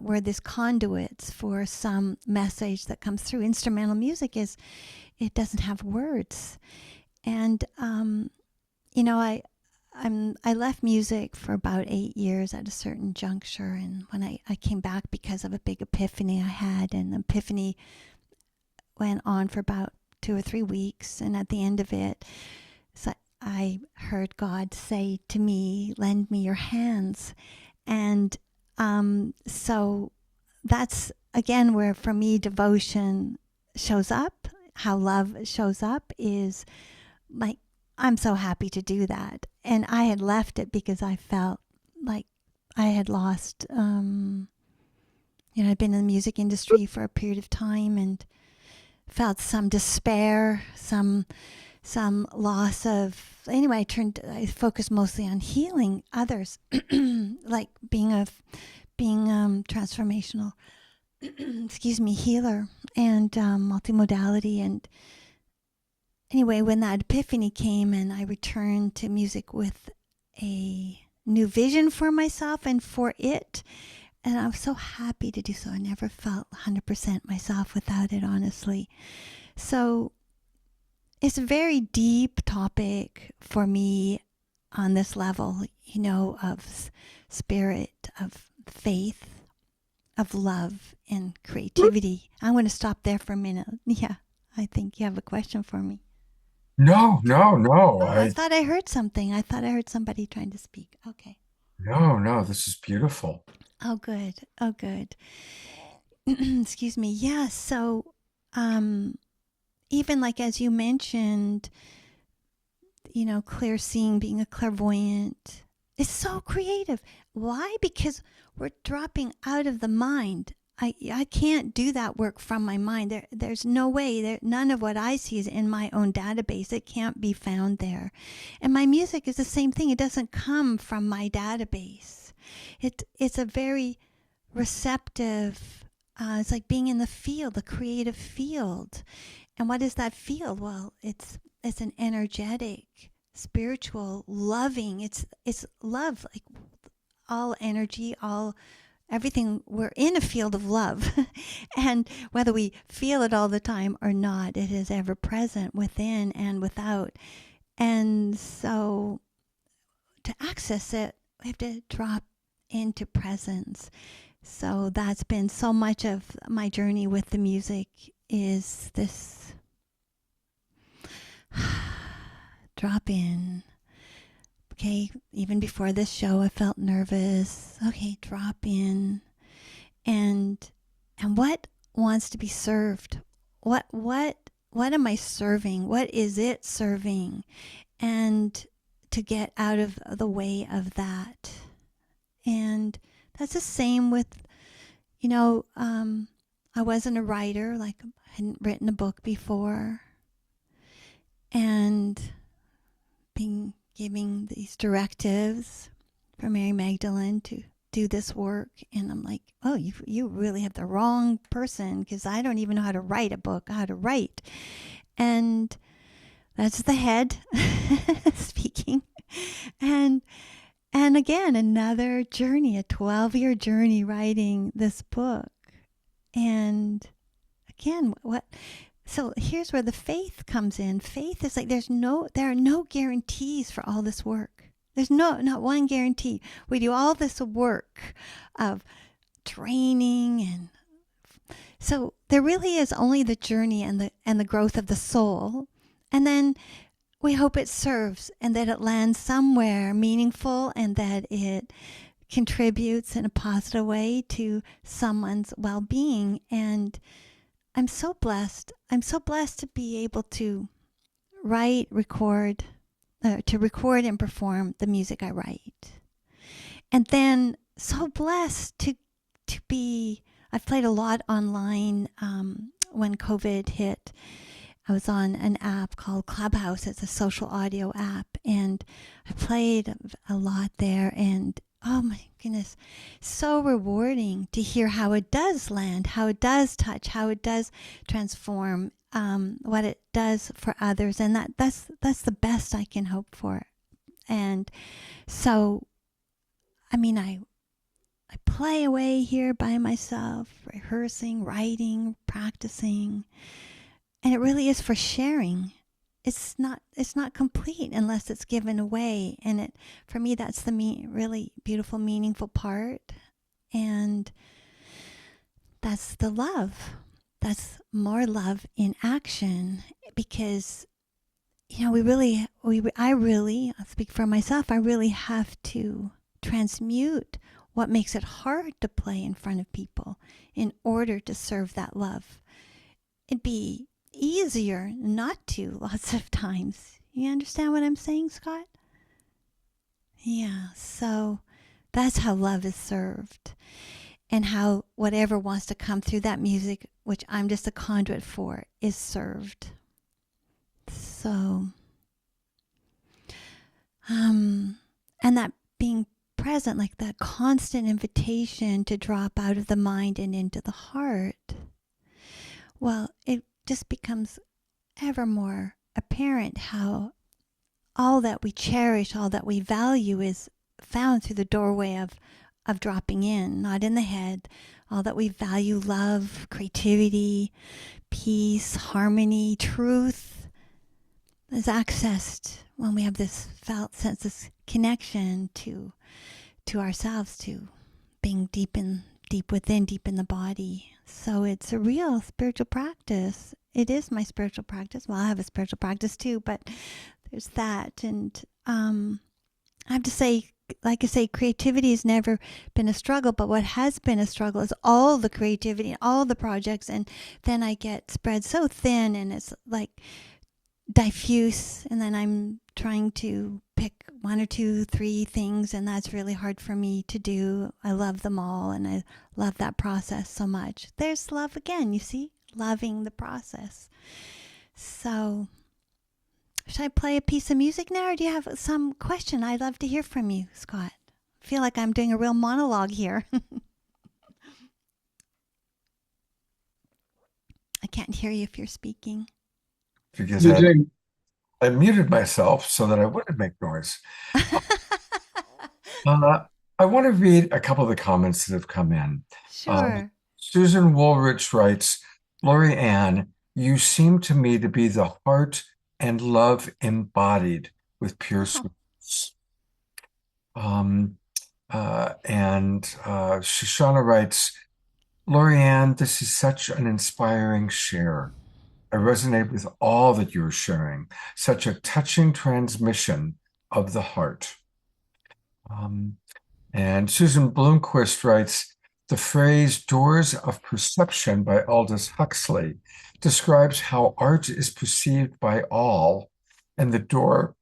S7: we're this conduits for some message that comes through. Instrumental music it doesn't have words. And I left music for about 8 years at a certain juncture, and when I came back because of a big epiphany I had, and the epiphany went on for about 2 or 3 weeks, and at the end of it, I heard God say to me, "Lend me your hands." And so that's, again, where for me devotion shows up, how love shows up is like, I'm so happy to do that. And I had left it because I felt like I had lost, I'd been in the music industry for a period of time and felt some despair, some loss of, anyway, I focused mostly on healing others, like being transformational, healer and multimodality. And anyway, when that epiphany came and I returned to music with a new vision for myself and for it, and I was so happy to do so. I never felt 100% myself without it, honestly. So it's a very deep topic for me on this level, of spirit, of faith, of love, and creativity. I'm going to stop there for a minute. Yeah, I think you have a question for me.
S1: No.
S7: Oh, I thought I heard something. I thought I heard somebody trying to speak. Okay.
S1: No, this is beautiful.
S7: Oh, good. Excuse me. Yeah, so even like as you mentioned, clear seeing, being a clairvoyant, is so creative. Why? Because we're dropping out of the mind. I can't do that work from my mind. There's no way. None of what I see is in my own database. It can't be found there. And my music is the same thing. It doesn't come from my database. It's a very receptive, it's like being in the field, the creative field. And what is that field? Well, it's an energetic, spiritual, loving. It's love, like all energy, everything. We're in a field of love. And whether we feel it all the time or not, it is ever present within and without. And so to access it, we have to drop into presence. So that's been so much of my journey with the music, is this drop in. Okay, even before this show, I felt nervous. Okay, drop in. And what wants to be served? What am I serving? What is it serving? And to get out of the way of that. And that's the same with, I wasn't a writer, like I hadn't written a book before. And giving these directives for Mary Magdalene to do this work. And I'm like, oh, you really have the wrong person, because I don't even know how to write a book, how to write. And that's the head speaking. And again, another journey, a 12-year journey writing this book. And again, so here's where the faith comes in. Faith is like there are no guarantees for all this work. There's not one guarantee. We do all this work of training, and so there really is only the journey and the growth of the soul. And then we hope it serves and that it lands somewhere meaningful and that it contributes in a positive way to someone's well-being. And I'm so blessed. I'm so blessed to be able to write, record, to record and perform the music I write. And then so blessed to be, I've played a lot online when COVID hit. I was on an app called Clubhouse. It's a social audio app. And I played a lot there. And oh my goodness, so rewarding to hear how it does land, how it does touch, how it does transform, what it does for others. And that's the best I can hope for. And so, I mean, I play away here by myself, rehearsing, writing, practicing. And it really is for sharing. It's not complete unless it's given away. And for me, that's the really beautiful, meaningful part. And that's the love. That's more love in action, because, you know, I'll speak for myself, I really have to transmute what makes it hard to play in front of people in order to serve that love. It'd be easier not to lots of times. You understand what I'm saying, Scott? Yeah, so that's how love is served, and how whatever wants to come through that music, which I'm just a conduit for, is served. So, and that being present, like that constant invitation to drop out of the mind and into the heart, well, it just becomes ever more apparent how all that we cherish, all that we value is found through the doorway of dropping in, not in the head. All that we value, love, creativity, peace, harmony, truth, is accessed when we have this felt sense of connection to ourselves, to being deep within, deep in the body. So it's a real spiritual practice. It is my spiritual practice. Well, I have a spiritual practice too, but there's that. And I have to say, like I say, creativity has never been a struggle, but what has been a struggle is all the creativity and all the projects, and then I get spread so thin and it's like diffuse, and then I'm trying to pick 1 or 2, 3 things, and that's really hard for me to do. I love them all, and I love that process so much. There's love again, you see? Loving the process. So, should I play a piece of music now, or do you have some question? I'd love to hear from you, Scott. I feel like I'm doing a real monologue here. I can't hear you if you're speaking.
S1: Because
S4: You're doing
S1: I muted myself so that I wouldn't make noise. I want to read a couple of the comments that have come in.
S7: Sure.
S1: Susan Woolrich writes, Lori Ann, you seem to me to be the heart and love embodied with pure sweetness. And Shoshana writes, Lori Ann, this is such an inspiring share. I resonate with all that you're sharing. Such a touching transmission of the heart. And Susan Bloomquist writes, the phrase doors of perception by Aldous Huxley describes how art is perceived by all, and the door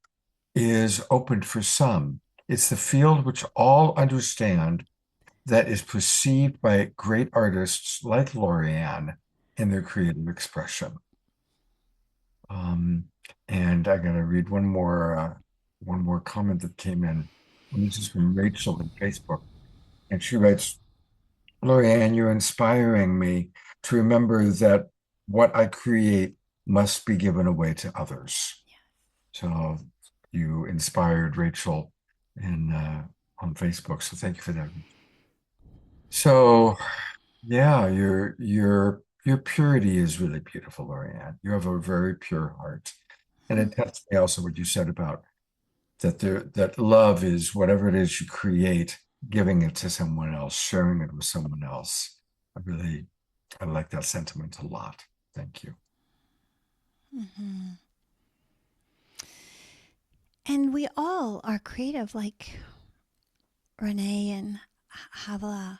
S1: is opened for some. It's the field which all understand that is perceived by great artists like Lori Ann in their creative expression. And I'm going to read one more comment that came in. And this is from Rachel on Facebook. And she writes, Lori Ann, you're inspiring me to remember that what I create must be given away to others. So you inspired Rachel on Facebook. So thank you for that. So yeah, your purity is really beautiful, Lori Ann. You have a very pure heart. And it touched me also what you said about that love is whatever it is you create, giving it to someone else, sharing it with someone else. I like that sentiment a lot. Thank you.
S7: Mm-hmm. And we all are creative, like Rene and Havalah.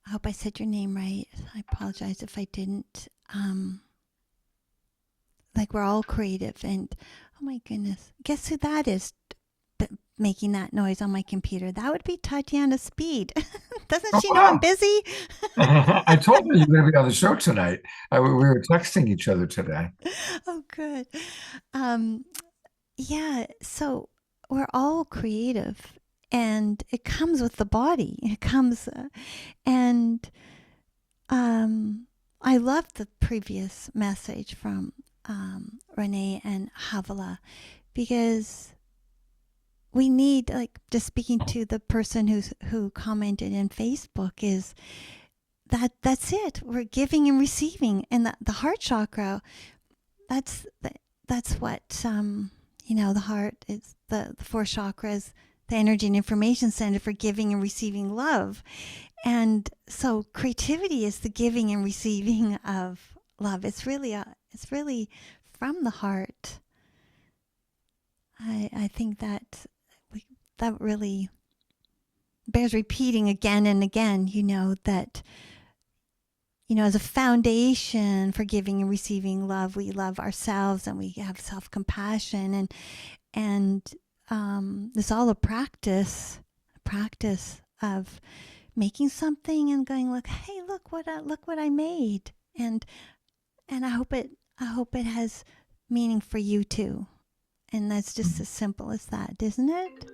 S7: I hope I said your name right. I apologize if I didn't. Like we're all creative, and Oh my goodness. Guess who that is making that noise on my computer? That would be Tatiana Speed. Doesn't
S1: Oh,
S7: she know I'm
S1: wow.
S7: busy?
S1: I told her you were going to be on the show tonight. We were texting each other today.
S7: Oh, good. Yeah, so we're all creative, and it comes with the body. It comes, and I love the previous message from Rene and Havalah, because we need, like, just speaking to the person who commented in Facebook, is that's it. We're giving and receiving, and the heart chakra. That's what the heart is, the four chakras, the energy and information center for giving and receiving love. And so creativity is the giving and receiving of love. It's really from the heart. I think that really bears repeating again and again, that as a foundation for giving and receiving love, we love ourselves and we have self-compassion, and it's all a practice of making something and going, look, hey, look what I made, and I hope it has meaning for you too, and that's just as simple as that, isn't it?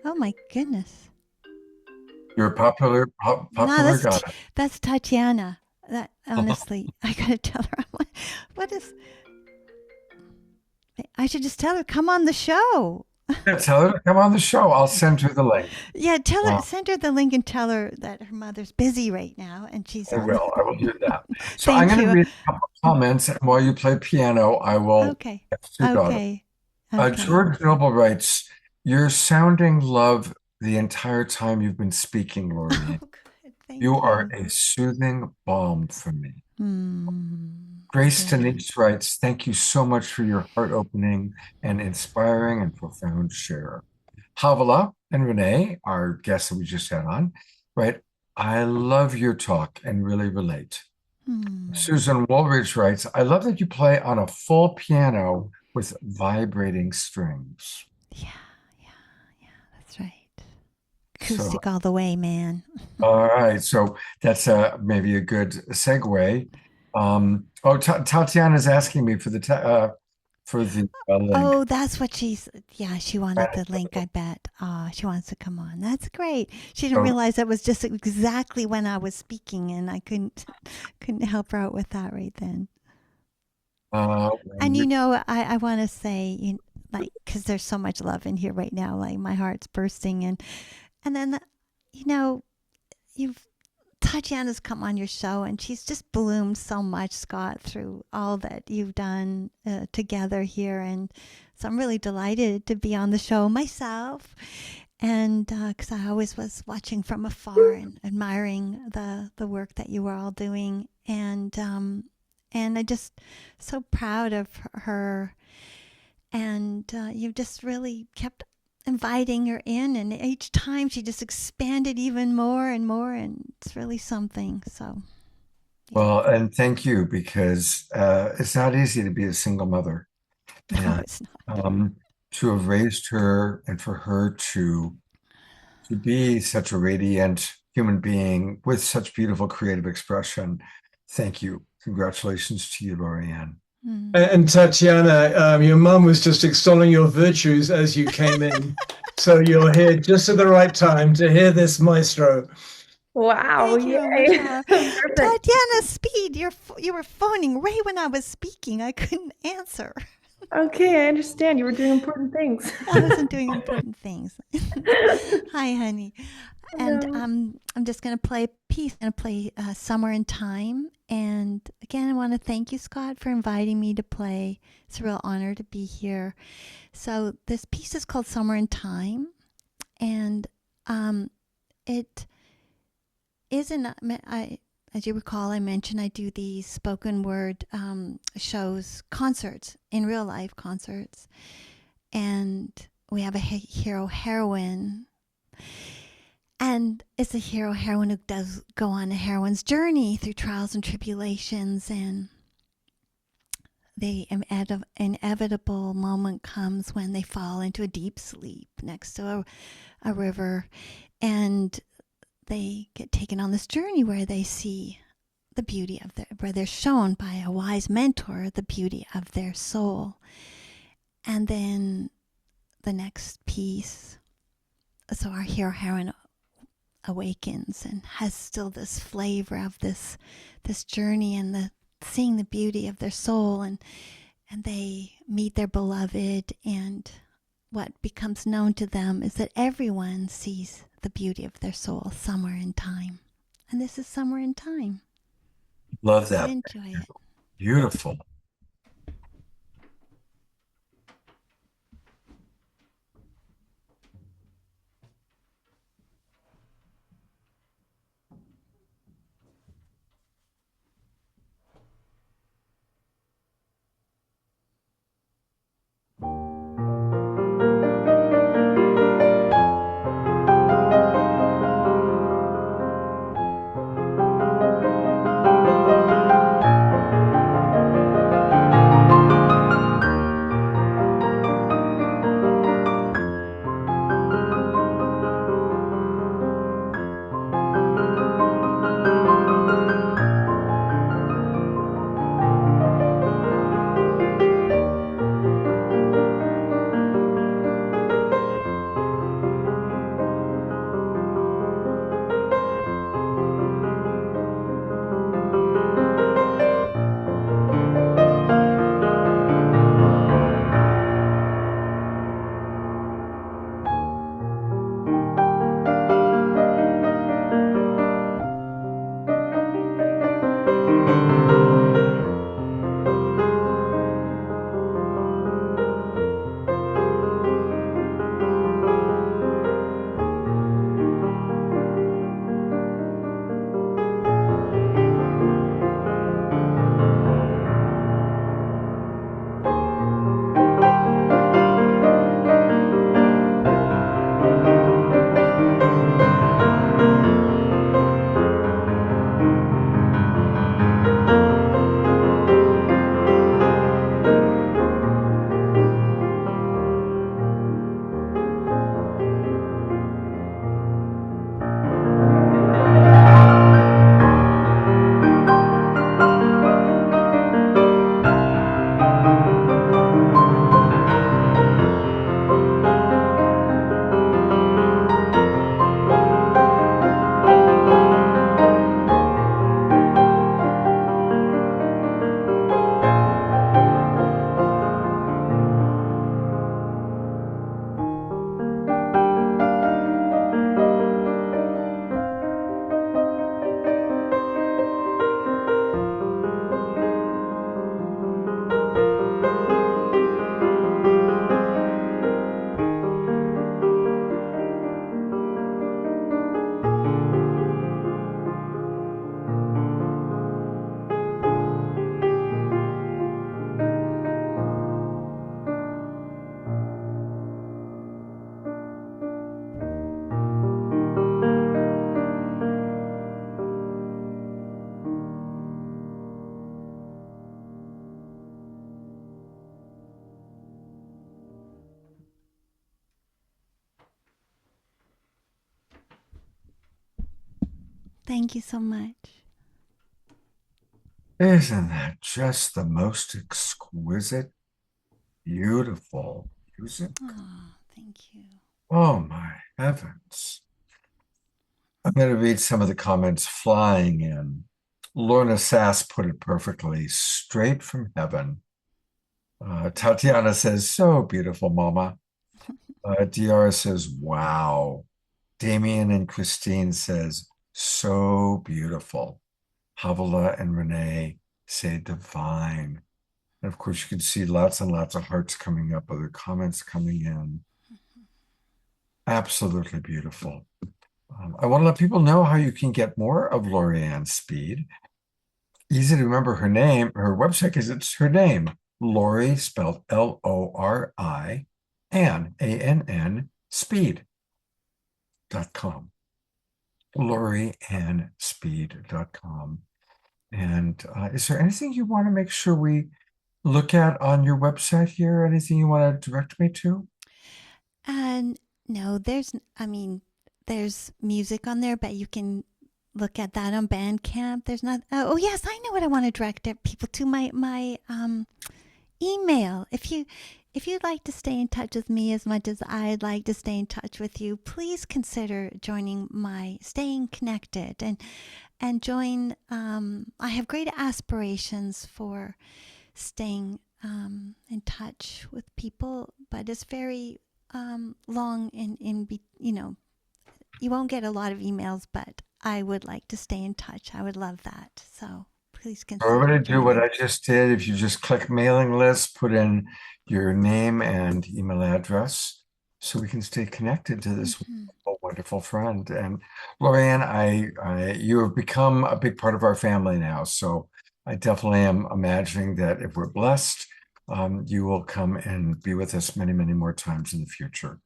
S7: Oh my goodness!
S1: You're a popular guy.
S7: That's Tatiana. That honestly, I gotta tell her. What is? I should just tell her, come on the show.
S1: Yeah, tell her to come on the show. I'll send her the link.
S7: Yeah, send her the link and tell her that her mother's busy right now and she's
S1: I
S7: on.
S1: I will do that. So I'm going to read a couple of comments, and while you play piano, I will.
S7: Okay. Okay.
S1: George Noble writes, "You're sounding love the entire time you've been speaking, Lori.
S7: Oh, good. Thank
S1: You are a soothing balm for me." Grace Denise writes, "Thank you so much for your heart-opening and inspiring and profound share." Havalah and Rene, our guests that we just had on, right? "I love your talk and really relate." Susan Woolridge writes, "I love that you play on a full piano with vibrating strings."
S7: Yeah, that's right. Acoustic all the way, man.
S1: All right, so that's maybe a good segue. Tatiana's asking me for the link.
S7: Oh, that's what she wanted the link, I bet. She wants to come on. That's great. She didn't realize that was just exactly when I was speaking, and I couldn't help her out with that right then. And I want to say, because there's so much love in here right now, like my heart's bursting, and then Tatiana's come on your show, and she's just bloomed so much, Scott, through all that you've done together here. And so I'm really delighted to be on the show myself. And because I always was watching from afar and admiring the work that you were all doing. And I'm just so proud of her. And you've just really kept inviting her in, and each time she just expanded even more and more, and it's really something. So
S1: well, and thank you, because it's not easy to be a single mother.
S7: No, it's not.
S1: To have raised her and for her to be such a radiant human being with such beautiful creative expression. Thank you. Congratulations to you, Lorianne.
S4: And Tatiana, your mum was just extolling your virtues as you came in. So you're here just at the right time to hear this maestro.
S8: Wow.
S7: Tatiana Speed, you were phoning right when I was speaking. I couldn't answer.
S8: Okay, I understand. You were doing important things.
S7: I wasn't doing important things. Hi, honey. And I'm just going to play a piece. I'm going to play Somewhere in Time. And again, I want to thank you, Scott, for inviting me to play. It's a real honor to be here. So this piece is called Somewhere in Time. And it isn't, as you recall, I mentioned I do these spoken word shows, concerts, in real life concerts. And we have a hero-heroine. And it's a hero-heroine who does go on a heroine's journey through trials and tribulations. And the inevitable moment comes when they fall into a deep sleep next to a river, and they get taken on this journey where they see the beauty of where they're shown by a wise mentor the beauty of their soul. And then the next piece, so our hero heroine awakens and has still this flavor of this journey and seeing the beauty of their soul, and they meet their beloved, and what becomes known to them is that everyone sees the beauty of their soul somewhere in time. And this is somewhere in time.
S1: Love
S7: So
S1: that.
S7: enjoy it.
S1: Beautiful.
S7: Thank you so much.
S1: Isn't that just the most exquisite, beautiful music?
S7: Oh, thank you.
S1: Oh my heavens. I'm going to read some of the comments flying in. Lorna Sass put it perfectly, straight from heaven. Tatiana says, so beautiful, Mama. Diara says, wow. Damien and Christine says, so beautiful. Havalah and Rene say divine. And of course, you can see lots and lots of hearts coming up, other comments coming in. Absolutely beautiful. I want to let people know how you can get more of Lorianne Speed. Easy to remember her name. Her website is it's her name, Lori, spelled Lori, and ANN Speed.com. LoriAnnSpeed.com. And is there anything you want to make sure we look at on your website here? Anything you want to direct me to?
S7: And no, there's music on there, but you can look at that on Bandcamp. There's not. Oh yes, I know what I want to direct people to. My email. If you'd like to stay in touch with me as much as I'd like to stay in touch with you, please consider joining my Staying Connected and join. I have great aspirations for staying in touch with people, but it's very long you won't get a lot of emails, but I would like to stay in touch. I would love that. So please consider
S1: Already do what
S7: joining.
S1: I just did. If you just click mailing list, put in your name and email address so we can stay connected to this wonderful friend. And Lorianne, you have become a big part of our family now. So I definitely am imagining that if we're blessed, you will come and be with us many, many more times in the future.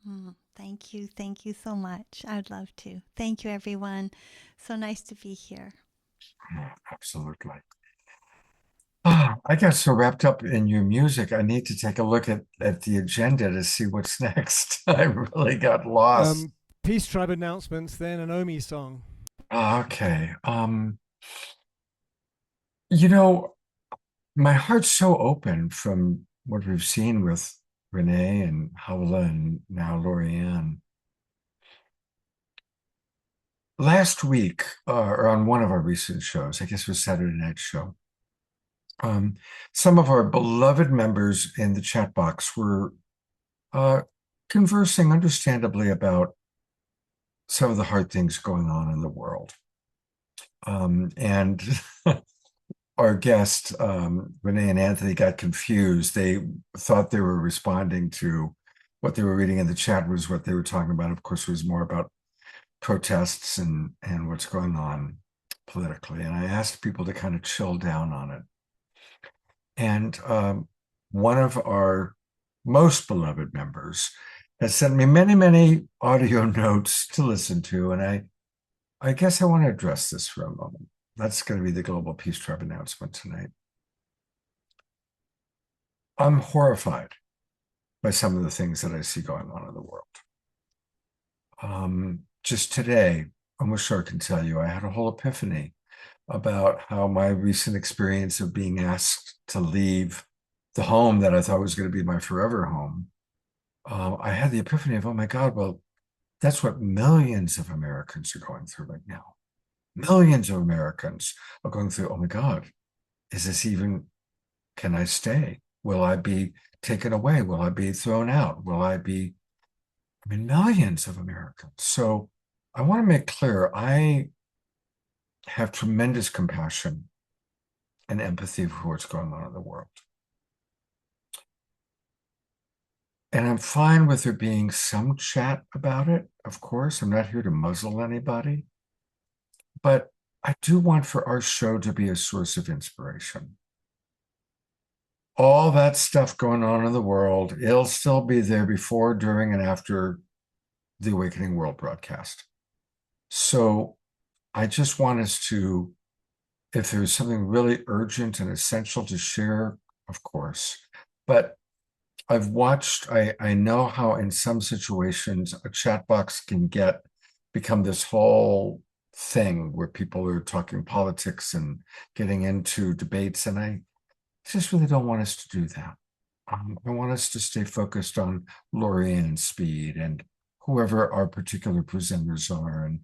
S7: Thank you. Thank you so much. I'd love to. Thank you, everyone. So nice to be here.
S1: Absolutely. I got so wrapped up in your music. I need to take a look at the agenda to see what's next. I really got lost.
S3: Peace Tribe announcements, then an Omi song.
S1: Okay. My heart's so open from what we've seen with Rene and Havalah and now Lorianne. Last week, or on one of our recent shows, I guess it was Saturday Night Show, some of our beloved members in the chat box were conversing, understandably, about some of the hard things going on in the world. And our guest, Rene and Anthony, got confused. They thought they were responding to what they were reading in the chat was what they were talking about. Of course, it was more about protests and what's going on politically. And I asked people to kind of chill down on it. And one of our most beloved members has sent me many, many audio notes to listen to. And I guess I want to address this for a moment. That's going to be the Global Peace Tribe announcement tonight. I'm horrified by some of the things that I see going on in the world. Just today, I wish I can tell you, I had a whole epiphany about how my recent experience of being asked to leave the home that I thought was going to be my forever home. I had the epiphany of, oh my God, well, that's what millions of Americans are going through right now. Millions of Americans are going through, oh my God, is this even, can I stay? Will I be taken away? Will I be thrown out? Millions of Americans. So I want to make clear, I have tremendous compassion and empathy for what's going on in the world. And I'm fine with there being some chat about it, of course. I'm not here to muzzle anybody. But I do want for our show to be a source of inspiration. All that stuff going on in the world, it'll still be there before, during, and after the Awakening World broadcast. So I just want us to, if there's something really urgent and essential to share, of course. But I've watched, I know how in some situations a chat box can become this whole thing where people are talking politics and getting into debates. And I just really don't want us to do that. I want us to stay focused on Lorianne Speed and whoever our particular presenters are and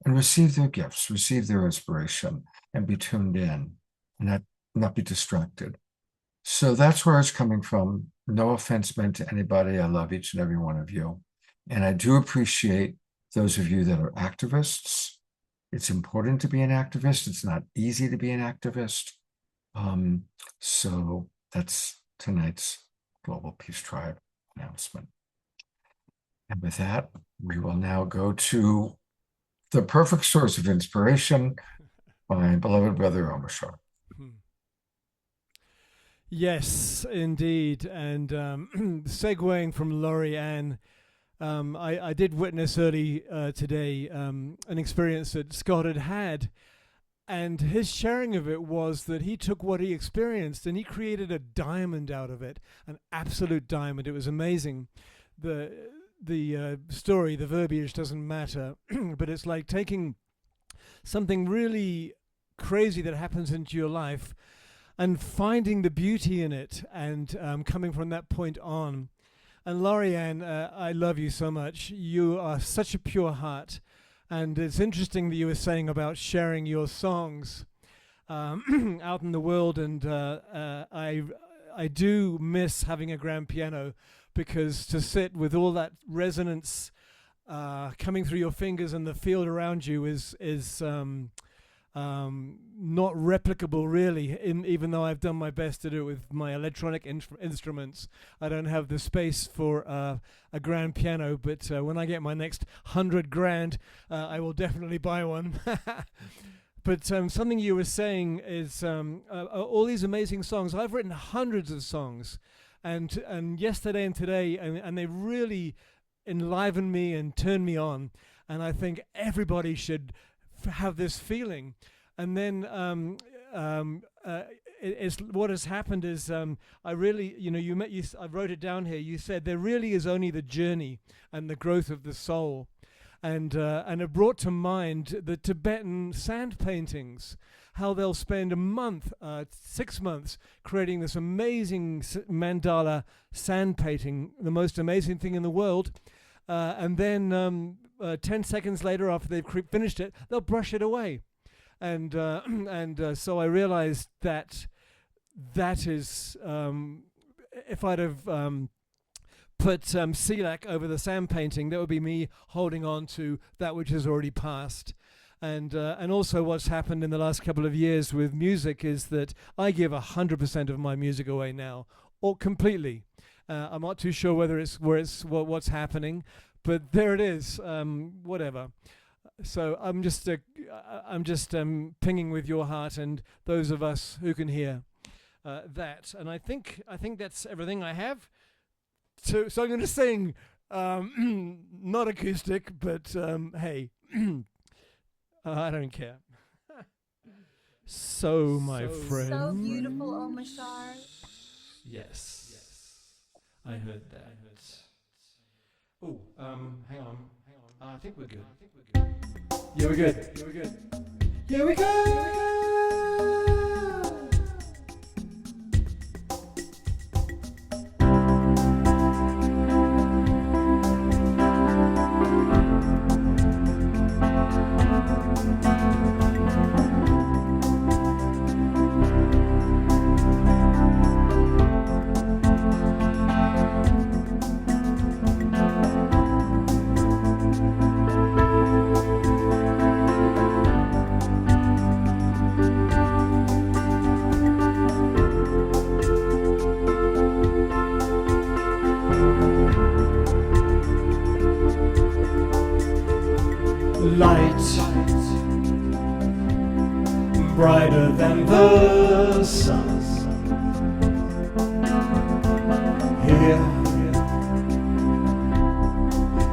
S1: receive their gifts, receive their inspiration, and be tuned in and not be distracted. So that's where it's coming from. No offense meant to anybody. I love each and every one of you. And I do appreciate those of you that are activists. It's important to be an activist. It's not easy to be an activist. So that's tonight's Global Peace Tribe announcement. And with that, we will now go to the perfect source of inspiration, my beloved brother Omashar.
S3: Yes, indeed. And segueing from Lorianne, I did witness early today an experience that Scott had And his sharing of it was that he took what he experienced and he created a diamond out of it, an absolute diamond. It was amazing. The story, the verbiage doesn't matter, but it's like taking something really crazy that happens into your life and finding the beauty in it, and coming from that point on. And Lorianne, I love you so much. You are such a pure heart. And it's interesting that you were saying about sharing your songs out in the world. And I do miss having a grand piano, because to sit with all that resonance coming through your fingers and the field around you is not replicable, really. Even though I've done my best to do it with my electronic instruments, I don't have the space for a grand piano. But when I get my next 100 grand, I will definitely buy one. But something you were saying is all these amazing songs. I've written hundreds of songs, and yesterday and today, and they really enliven me and turn me on. And I think everybody should have this feeling. And then it's what has happened is I really, I wrote it down here. You said there really is only the journey and the growth of the soul, and it brought to mind the Tibetan sand paintings, how they'll spend a month, 6 months, creating this amazing mandala sand painting, the most amazing thing in the world, and then 10 seconds later, after they've finished it, they'll brush it away. And so I realized that is, if I'd have put Silak over the sand painting, that would be me holding on to that which has already passed. And also what's happened in the last couple of years with music is that I give 100% of my music away now, or completely. I'm not too sure whether what's happening, but there it is. Whatever. So I'm just pinging with your heart and those of us who can hear that. And I think that's everything I have. So I'm going to sing, not acoustic, but hey, I don't care. So my friend.
S9: So beautiful, Omashar.
S3: Yes. I heard that. Oh, hang on. I think we're good. Yeah, we're good. Yeah, we go. Brighter than the sun.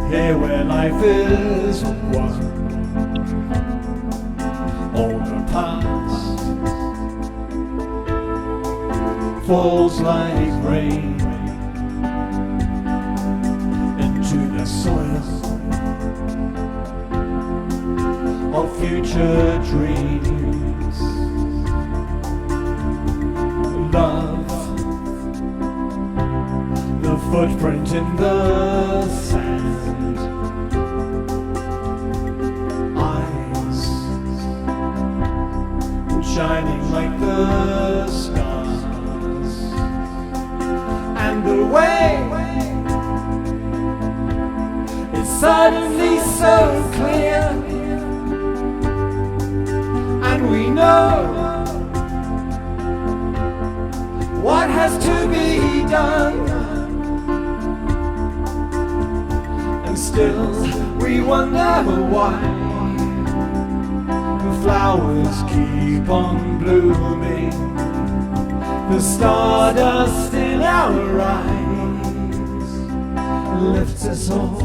S3: Here where life is one. All the past falls like rain into the soil of future dreams. Love, the footprint in the sand. Eyes shining like the stars. And the way is suddenly so clear. And we know what has to be done, and still we wonder why the flowers keep on blooming, the stardust in our eyes lifts us all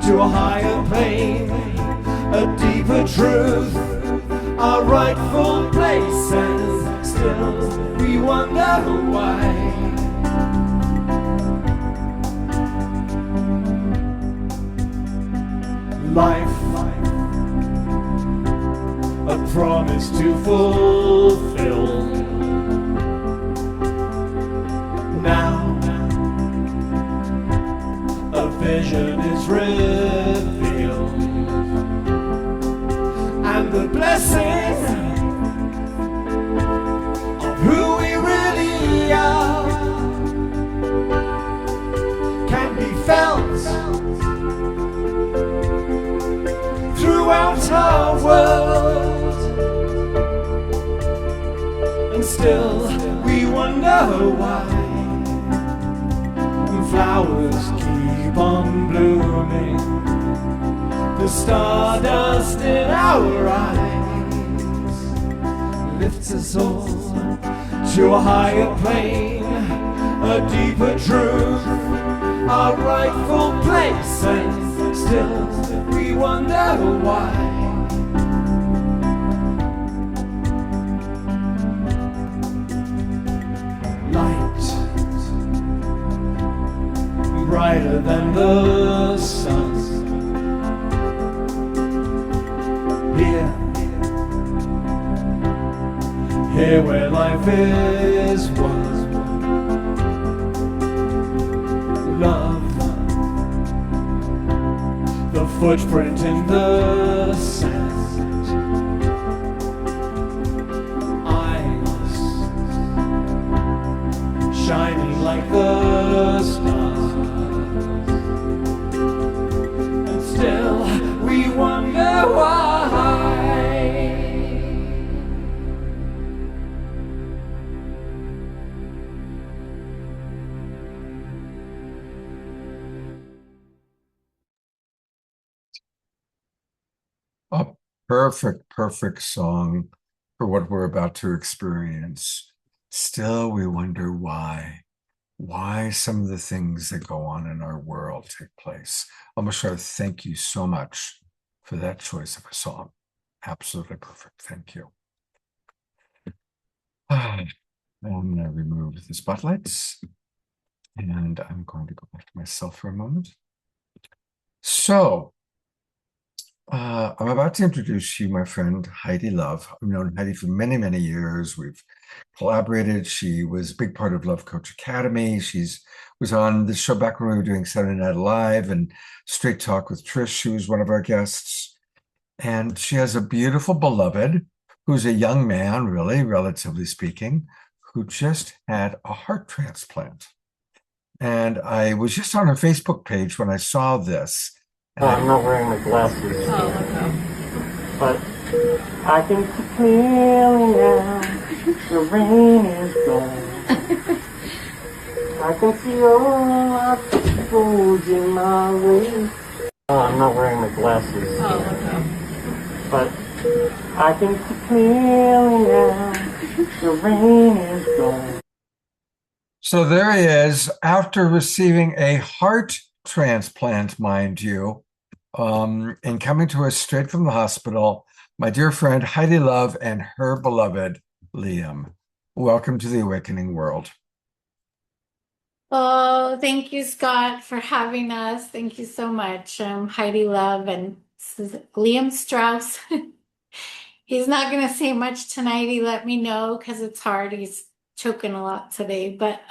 S3: to a higher plane, a deeper truth,
S10: our rightful place, and still we wonder why. Life, a promise to fulfill. Now, a vision is revealed, and the blessing of who we really are can be felt throughout our world, and still we wonder why flowers keep on blooming, the stardust in our eyes lifts us all to a higher plane, a deeper truth, our rightful place, and still we wonder why. Light, brighter than the sun, here where life is one. Love, the footprint in the sand, eyes shining like the stars, and still we wonder why.
S1: A perfect song for what we're about to experience. Still, we wonder why some of the things that go on in our world take place. Mashar, thank you so much for that choice of a song. Absolutely perfect. Thank you. I'm going to remove the spotlights, and I'm going to go back to myself for a moment. So, I'm about to introduce you my friend Heidi Love. I've known Heidi for many, many years. We've collaborated. She was a big part of Love Coach Academy. She's was on the show back when we were doing Saturday Night Live and Straight Talk with Trish. She was one of our guests. And she has a beautiful beloved who's a young man, really, relatively speaking, who just had a heart transplant. And I was just on her Facebook page when I saw this.
S11: I'm not wearing my glasses, but I can see clearly now. The rain is gone. I can see all my peoples in my way. I'm not wearing my glasses, but I can see clearly now. The rain is gone.
S1: So there he is, after receiving a heart transplant, mind you, and coming to us straight from the hospital, my dear friend Heidi Love and her beloved Liam. Welcome to the Awakening World.
S12: Oh, thank you, Scott, for having us. Thank you so much. I'm Heidi Love, and this is Liam Strauss. He's not going to say much tonight. He let me know because it's hard. He's choking a lot today, but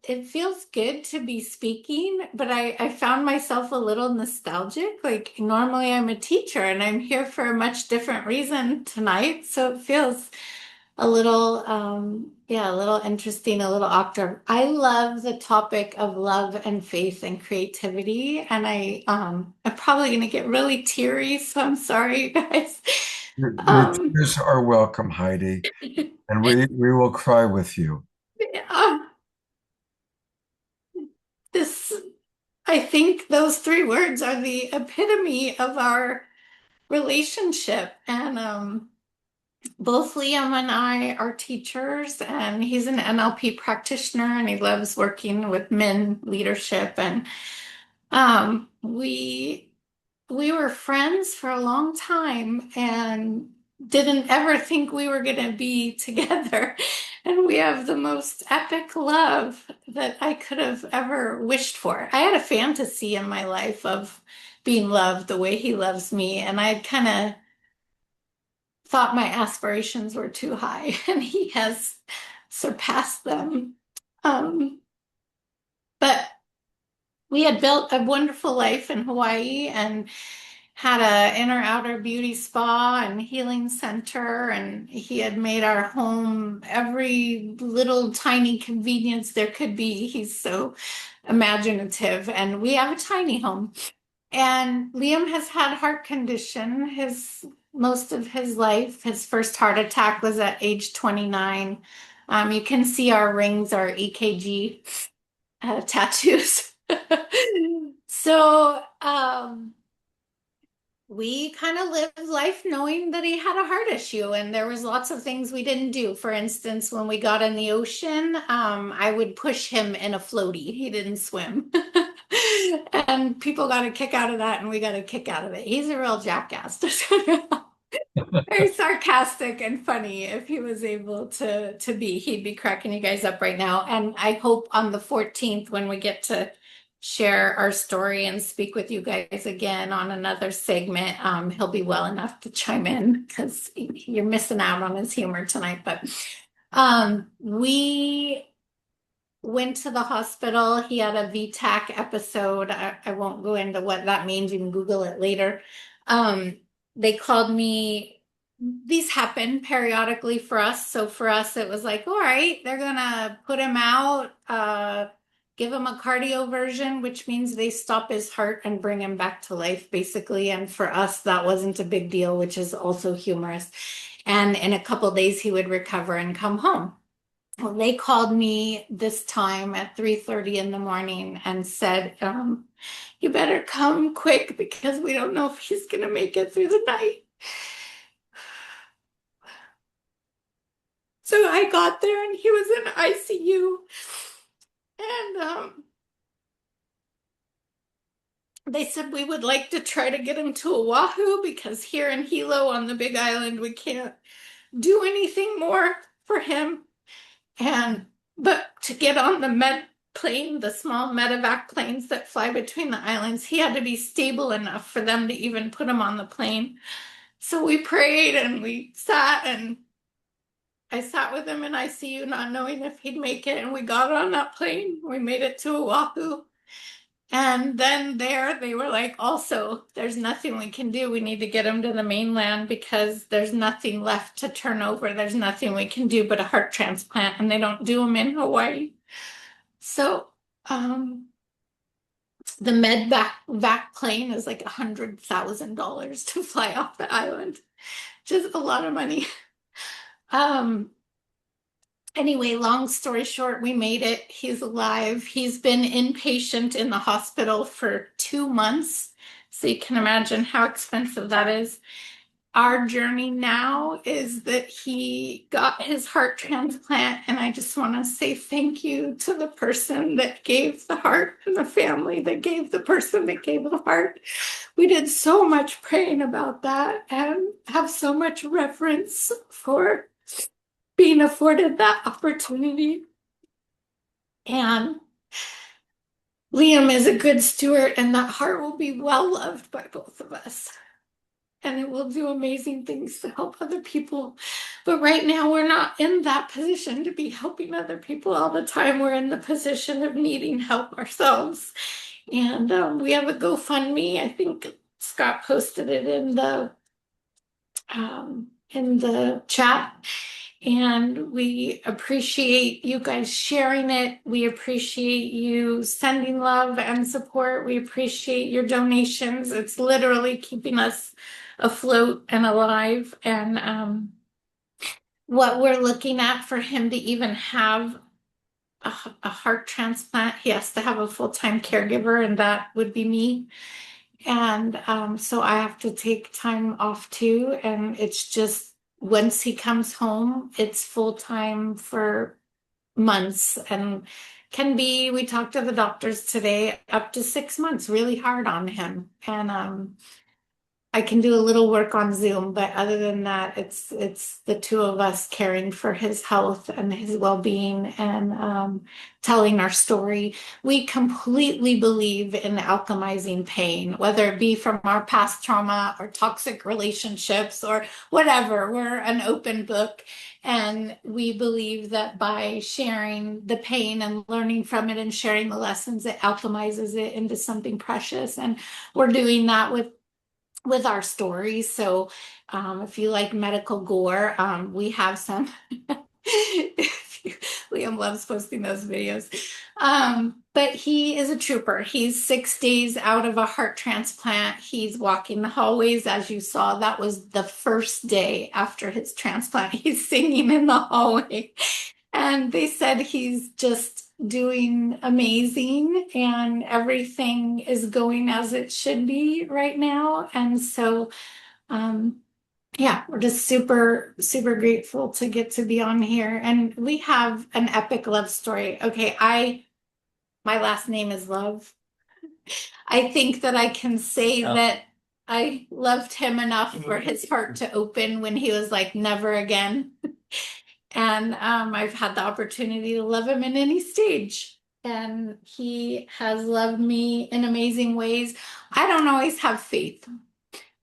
S12: it feels good to be speaking, but I found myself a little nostalgic. Like normally I'm a teacher and I'm here for a much different reason tonight. So it feels a little, a little interesting, a little awkward. I love the topic of love and faith and creativity. And I'm probably going to get really teary. So I'm sorry, you guys.
S1: Your tears are welcome, Heidi, and we will cry with you.
S12: I think those three words are the epitome of our relationship. And both Liam and I are teachers, and he's an NLP practitioner, and he loves working with men leadership. And we we were friends for a long time and didn't ever think we were going to be together. And we have the most epic love that I could have ever wished for. I had a fantasy in my life of being loved the way he loves me, and I kind of thought my aspirations were too high, and he has surpassed them. But we had built a wonderful life in Hawaii and had a inner outer beauty spa and healing center, and he had made our home every little tiny convenience there could be. He's so imaginative, and we have a tiny home. And Liam has had heart condition most of his life. His first heart attack was at age 29. You can see our rings are EKG tattoos. So we kind of lived life knowing that he had a heart issue, and there was lots of things we didn't do. For instance, when we got in the ocean, I would push him in a floaty. He didn't swim. And people got a kick out of that, and we got a kick out of it. He's a real jackass. Very sarcastic and funny. If he was able to be, he'd be cracking you guys up right now. And I hope on the 14th, when we get to share our story and speak with you guys again on another segment, he'll be well enough to chime in, because you're missing out on his humor tonight. But we went to the hospital. He had a VTAC episode. I won't go into what that means. You can Google it later. They called me. These happen periodically for us. So for us, it was like, all right, they're going to put him out, give him a cardioversion, which means they stop his heart and bring him back to life, basically. And for us, that wasn't a big deal, which is also humorous. And in a couple of days, he would recover and come home. Well, they called me this time at 3:30 in the morning and said, you better come quick, because we don't know if he's going to make it through the night. So I got there, and he was in ICU. And they said we would like to try to get him to Oahu, because here in Hilo on the Big Island, we can't do anything more for him. But to get on the med plane, the small medevac planes that fly between the islands, he had to be stable enough for them to even put him on the plane. So we prayed, and we sat, and I sat with him in ICU, not knowing if he'd make it. And we got on that plane. We made it to Oahu. And then there they were like, also, there's nothing we can do. We need to get him to the mainland, because there's nothing left to turn over. There's nothing we can do but a heart transplant, and they don't do them in Hawaii. So the vac plane is like $100,000 to fly off the island. Just a lot of money. Anyway, long story short, we made it. He's alive. He's been inpatient in the hospital for 2 months. So you can imagine how expensive that is. Our journey now is that he got his heart transplant, and I just want to say thank you to the person that gave the heart and the family that gave the person that gave the heart. We did so much praying about that and have so much reverence for being afforded that opportunity. And Liam is a good steward, and that heart will be well loved by both of us. And it will do amazing things to help other people. But right now, we're not in that position to be helping other people all the time. We're in the position of needing help ourselves. And we have a GoFundMe. I think Scott posted it in the chat. And we appreciate you guys sharing it. We appreciate you sending love and support. We appreciate your donations. It's literally keeping us afloat and alive. And what we're looking at for him to even have a heart transplant, he has to have a full-time caregiver, and that would be me. And so I have to take time off too. And it's just, once he comes home, it's full time for months. And can be, we talked to the doctors today, up to 6 months, really hard on him. And I can do a little work on Zoom, but other than that, it's the two of us caring for his health and his well-being and telling our story. We completely believe in alchemizing pain, whether it be from our past trauma or toxic relationships or whatever. We're an open book, and we believe that by sharing the pain and learning from it and sharing the lessons, it alchemizes it into something precious. And we're doing that with our stories. So if you like medical gore, we have some. Liam loves posting those videos. But he is a trooper. He's 6 days out of a heart transplant. He's walking the hallways, as you saw. That was the first day after his transplant. He's singing in the hallway. And they said he's just doing amazing and everything is going as it should be right now. And so, yeah, we're just super, super grateful to get to be on here. And we have an epic love story. Okay, my last name is Love. I think that I can say that I loved him enough for his heart to open when he was like, never again. And I've had the opportunity to love him in any stage. And he has loved me in amazing ways. I don't always have faith.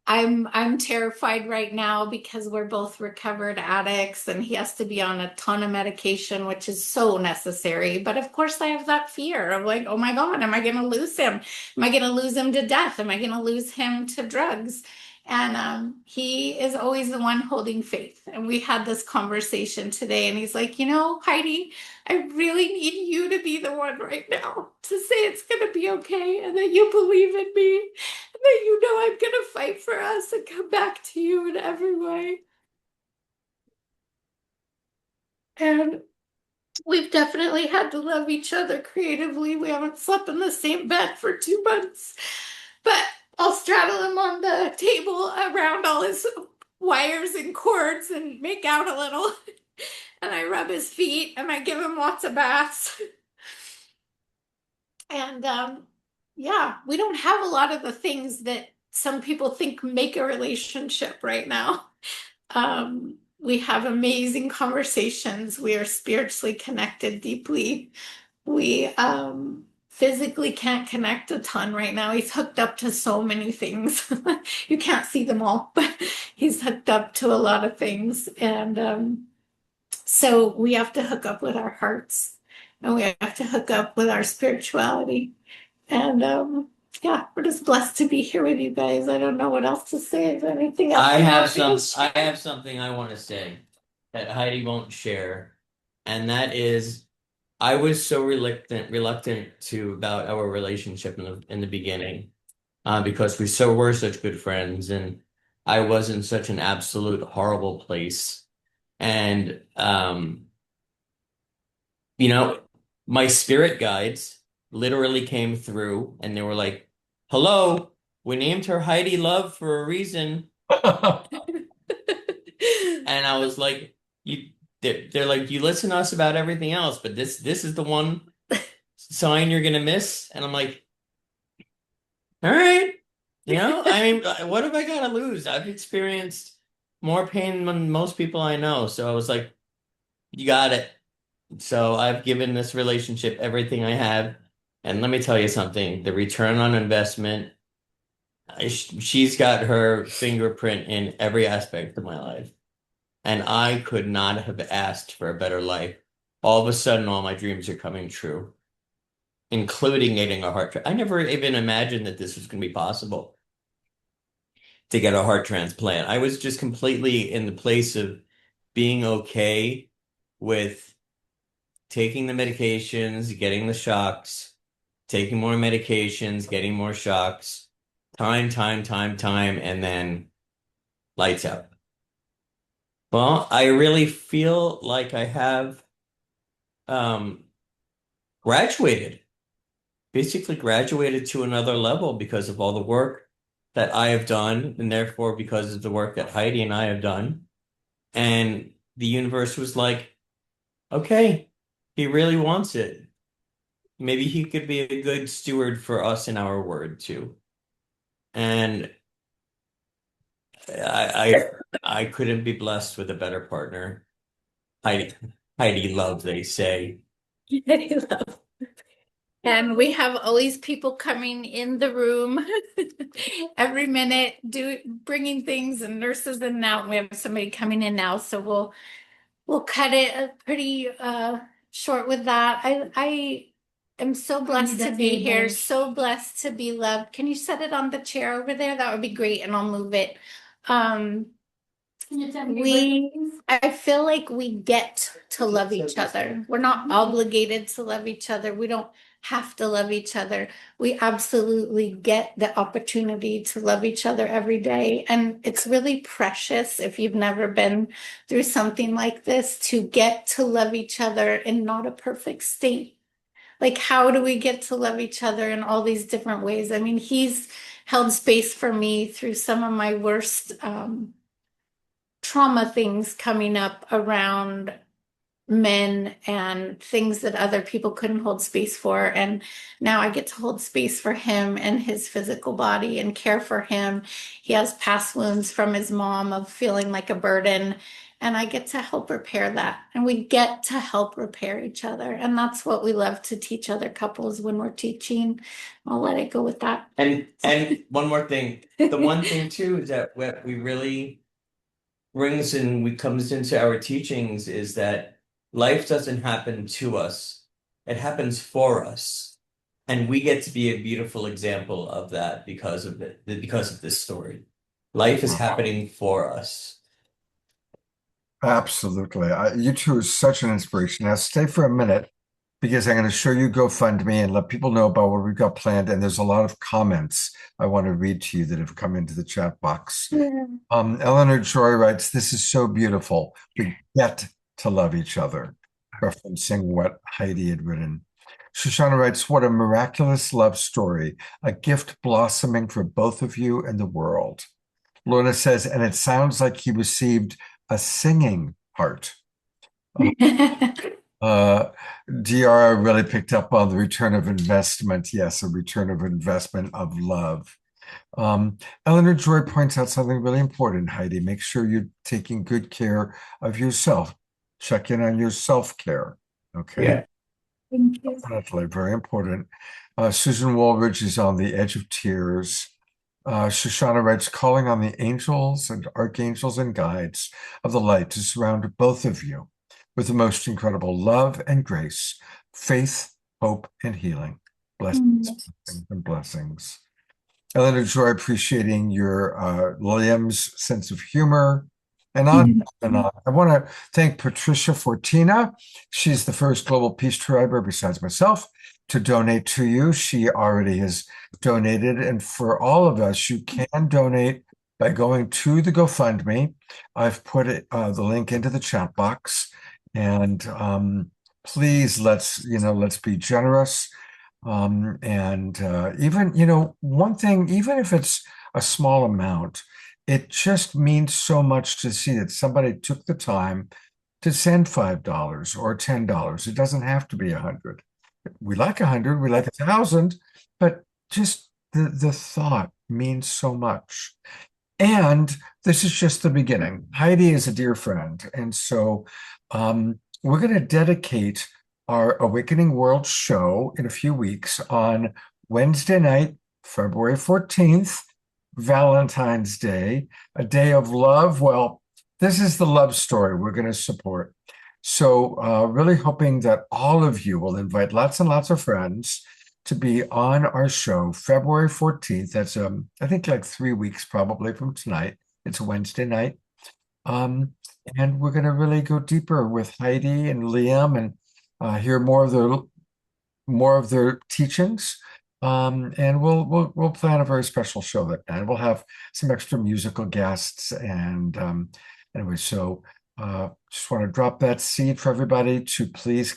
S12: I'm terrified right now because we're both recovered addicts and he has to be on a ton of medication, which is so necessary. But of course I have that fear of like, oh my God, am I going to lose him? Am I going to lose him to death? Am I going to lose him to drugs? And he is always the one holding faith. And we had this conversation today and he's like, you know, Heidi, I really need you to be the one right now to say it's going to be okay and that you believe in me and that you know I'm going to fight for us and come back to you in every way. And we've definitely had to love each other creatively. We haven't slept in the same bed for 2 months, but I'll straddle him on the table around all his wires and cords and make out a little. And I rub his feet and I give him lots of baths. And yeah, we don't have a lot of the things that some people think make a relationship right now. We have amazing conversations. We are spiritually connected deeply. We physically can't connect a ton right now. He's hooked up to so many things. You can't see them all, but he's hooked up to a lot of things. And so we have to hook up with our hearts and we have to hook up with our spirituality. And yeah, we're just blessed to be here with you guys. I don't know what else to say. Is there anything else?
S13: I have something I want to say that Heidi won't share, and that is I was so reluctant to about our relationship in the beginning, because we were such good friends, and I was in such an absolute horrible place, and you know, my spirit guides literally came through, and they were like, "Hello, we named her Heidi Love for a reason," and I was like, "You." They're like, you listen to us about everything else, but this is the one sign you're gonna miss. And I'm like, all right, you know, I mean, what have I got to lose? I've experienced more pain than most people I know. So I was like, you got it. So I've given this relationship everything I have. And let me tell you something, the return on investment, she's got her fingerprint in every aspect of my life. And I could not have asked for a better life. All of a sudden, all my dreams are coming true, including getting a heart transplant. I never even imagined that this was going to be possible to get a heart transplant. I was just completely in the place of being okay with taking the medications, getting the shocks, taking more medications, getting more shocks, time, and then lights out. Well, I really feel like I have basically graduated to another level because of all the work that I have done, and therefore because of the work that Heidi and I have done. And the universe was like, okay, he really wants it. maybe he could be a good steward for us in our word too. And I couldn't be blessed with a better partner. Heidi Love, they say.
S12: Heidi Love. And we have always people coming in the room every minute, bringing things and nurses in and out. We have somebody coming in now, so we'll cut it pretty short with that. I am so blessed to be here, so blessed to be loved. Can you set it on the chair over there? That would be great, and I'll move it. I feel like we get to love each other. We're not obligated to love each other. We don't have to love each other. We absolutely get the opportunity to love each other every day. And it's really precious if you've never been through something like this to get to love each other in not a perfect state. Like, how do we get to love each other in all these different ways? I mean, he's held space for me through some of my worst trauma things coming up around men and things that other people couldn't hold space for. And now I get to hold space for him and his physical body and care for him. He has past wounds from his mom of feeling like a burden. And I get to help repair that. And we get to help repair each other. And that's what we love to teach other couples when we're teaching. I'll let it go with that.
S13: And one more thing. The one thing too is that what we really comes into our teachings is that life doesn't happen to us. It happens for us. And we get to be a beautiful example of that because of this story. Life is happening for us.
S1: Absolutely. You two are such an inspiration. Now stay for a minute because I'm going to show you GoFundMe and let people know about what we've got planned. And there's a lot of comments I want to read to you that have come into the chat box. Yeah. Eleanor Joy writes, "This is so beautiful. We get to love each other," referencing what Heidi had written. Shoshana writes, "What a miraculous love story, a gift blossoming for both of you and the world." Lorna says, "And it sounds like he received a singing part." Diara really picked up on the return of investment. Yes, a return of investment of love. Eleanor Joy points out something really important, Heidi. Make sure you're taking good care of yourself. Check in on your self-care. Okay.
S13: Yeah.
S12: Thank you.
S1: Definitely, very important. Susan Woolridge is on the edge of tears. Shoshana writes, "Calling on the angels and archangels and guides of the light to surround both of you with the most incredible love and grace, faith, hope, and healing. Blessings and blessings." Eleanor Joy appreciating your Liam's sense of humor. And on and on. I want to thank Patricia Fortina. She's the first Global Peace Triber, besides myself, to donate to you. She already has donated. And for all of us, you can donate by going to the GoFundMe. I've put the link into the chat box. And please, let's be generous. Even, one thing, even if it's a small amount, it just means so much to see that somebody took the time to send $5 or $10. It doesn't have to be 100. We like 100, we like 1,000, but just the thought means so much. And this is just the beginning. Heidi is a dear friend. And so we're going to dedicate our Awakening World show in a few weeks on Wednesday night, February 14th, Valentine's Day, a day of love. Well, this is the love story we're going to support. So really hoping that all of you will invite lots and lots of friends to be on our show February 14th. That's, I think, like 3 weeks probably from tonight. It's a Wednesday night. And we're going to really go deeper with Heidi and Liam and hear more of their teachings. And we'll plan a very special show that night. We'll have some extra musical guests. And anyway, so just want to drop that seed for everybody to please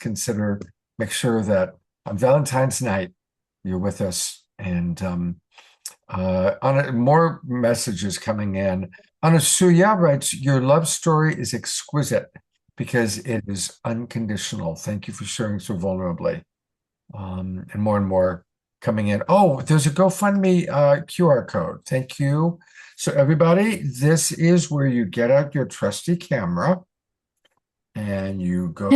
S1: make sure that on Valentine's night, you're with us. And more messages coming in. Anasuya writes, "Your love story is exquisite because it is unconditional. Thank you for sharing so vulnerably." and more coming in. Oh, there's a GoFundMe QR code. Thank you. So everybody, this is where you get out your trusty camera and you go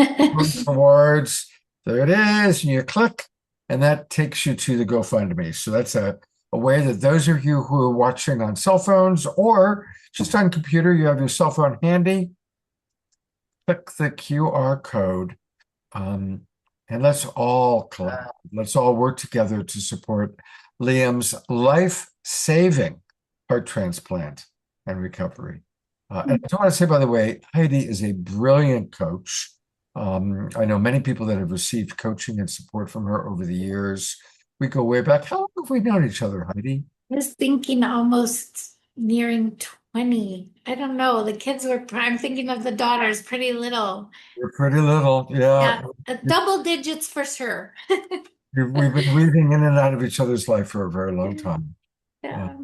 S1: towards, there it is, and you click, and that takes you to the GoFundMe. So that's a way that those of you who are watching on cell phones or just on computer, you have your cell phone handy, click the QR code, and let's all collab. Let's all work together to support Liam's life-saving heart transplant and recovery. And I just want to say, by the way, Heidi is a brilliant coach. I know many people that have received coaching and support from her over the years. We go way back. How long have we known each other, Heidi?
S12: I was thinking almost nearing 20. I don't know. The kids were, I'm thinking of the daughters, pretty little.
S1: You're pretty little, yeah.
S12: Double digits for sure.
S1: We've been weaving in and out of each other's life for a very long time.
S12: Yeah.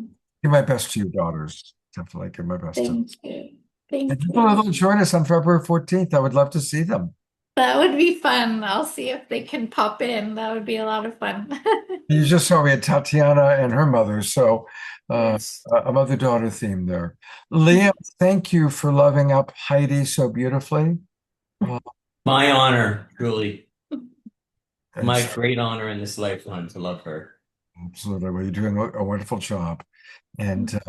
S1: Give my best to your daughters. Definitely give my best to them.
S12: Thank you. Thank
S1: And
S12: you.
S1: they'll join us on February 14th. I would love to see them.
S12: That would be fun. I'll see if they can pop in. That would be a lot of fun.
S1: You just saw we had Tatiana and her mother, so a mother-daughter theme there. Liam, thank you for loving up Heidi so beautifully.
S13: My honor, truly. My great honor in this lifetime to love her.
S1: Absolutely. Well, you're doing a wonderful job. And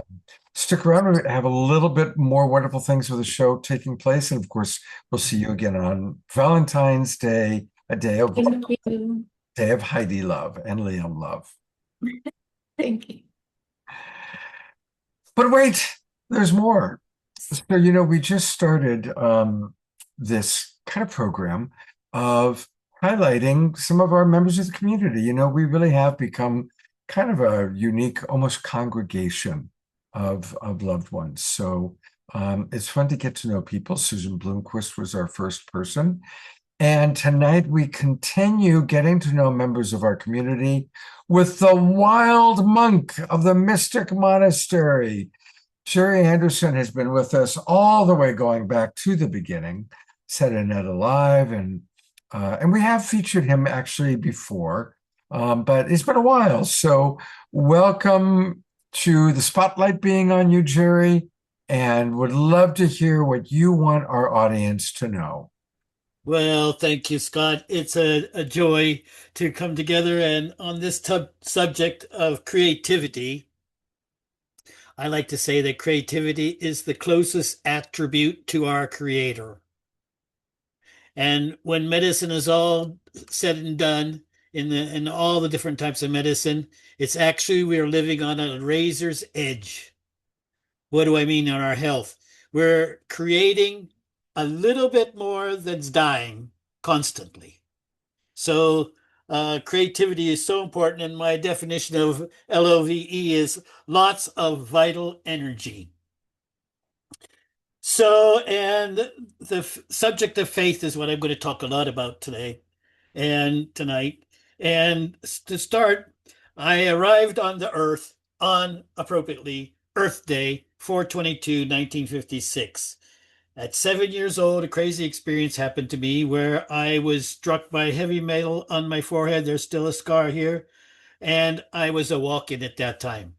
S1: stick around. We have a little bit more wonderful things with the show taking place. And of course, we'll see you again on Valentine's Day, a day of Heidi love and Liam love.
S12: Thank you.
S1: But wait, there's more. So, we just started this kind of program of highlighting some of our members of the community. We really have become kind of a unique, almost congregation of loved ones. So it's fun to get to know people. Susan Bloomquist was our first person. And tonight we continue getting to know members of our community with the wild monk of the Mystic Monastery. Jerry Anderson has been with us all the way going back to the beginning, Set a Net Alive, and we have featured him actually before, but it's been a while. So welcome to the spotlight being on you, Jerry, and would love to hear what you want our audience to know.
S14: Well, thank you, Scott. It's a joy to come together, and on this subject of creativity, I like to say that creativity is the closest attribute to our Creator. And when medicine is all said and done, in all the different types of medicine, it's actually we are living on a razor's edge. What do I mean on our health? We're creating a little bit more than's dying constantly. So creativity is so important, and my definition of LOVE is lots of vital energy. So, and the subject of faith is what I'm going to talk a lot about today and tonight. And to start, I arrived on the earth on, appropriately, Earth Day, 4/22/1956. At 7 years old, a crazy experience happened to me where I was struck by heavy metal on my forehead. There's still a scar here. And I was a walk-in at that time.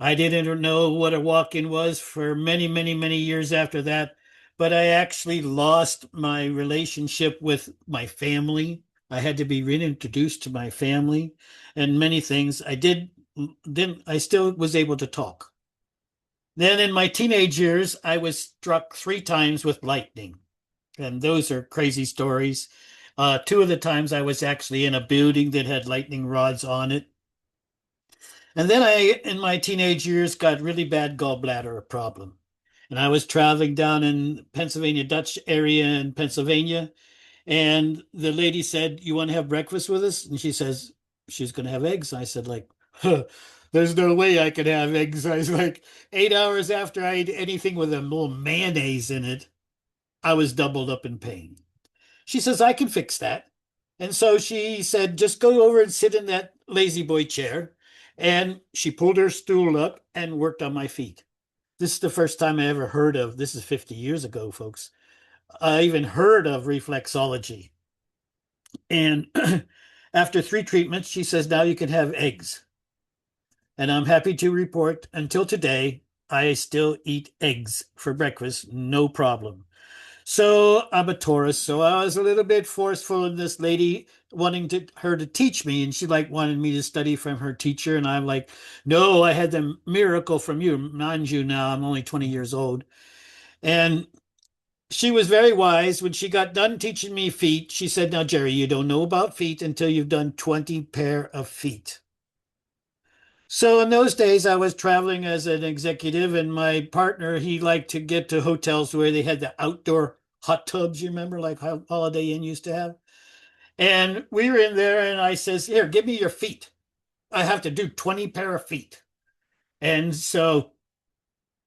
S14: I didn't know what a walk-in was for many, many, many years after that. But I actually lost my relationship with my family. I had to be reintroduced to my family and many things. I still was able to talk. Then in my teenage years, I was struck 3 times with lightning. And those are crazy stories. 2 of the times I was actually in a building that had lightning rods on it. And then I, in my teenage years, got really bad gallbladder problem. And I was traveling down in Pennsylvania, Dutch area in Pennsylvania. And the lady said, "You want to have breakfast with us?" And she says, she's going to have eggs. And I said, there's no way I could have eggs. I was like, 8 hours after I ate anything with a little mayonnaise in it, I was doubled up in pain. She says, "I can fix that." And so she said, "Just go over and sit in that lazy boy chair." And she pulled her stool up and worked on my feet. This is the first time I ever heard of, this is 50 years ago, folks, I even heard of reflexology. And After 3 treatments, she says, now you can have eggs. And I'm happy to report, until today, I still eat eggs for breakfast, no problem. So I'm a Taurus, so I was a little bit forceful in this lady wanting her to teach me, and she wanted me to study from her teacher, and I'm like, no, I had the miracle from you. Mind you, now I'm only 20 years old. And she was very wise. When she got done teaching me feet, she said, now, Jerry, you don't know about feet until you've done 20 pair of feet. So in those days, I was traveling as an executive, and my partner, he liked to get to hotels where they had the outdoor hot tubs, you remember, like Holiday Inn used to have. And we were in there, and I says, here, give me your feet. I have to do 20 pair of feet. And so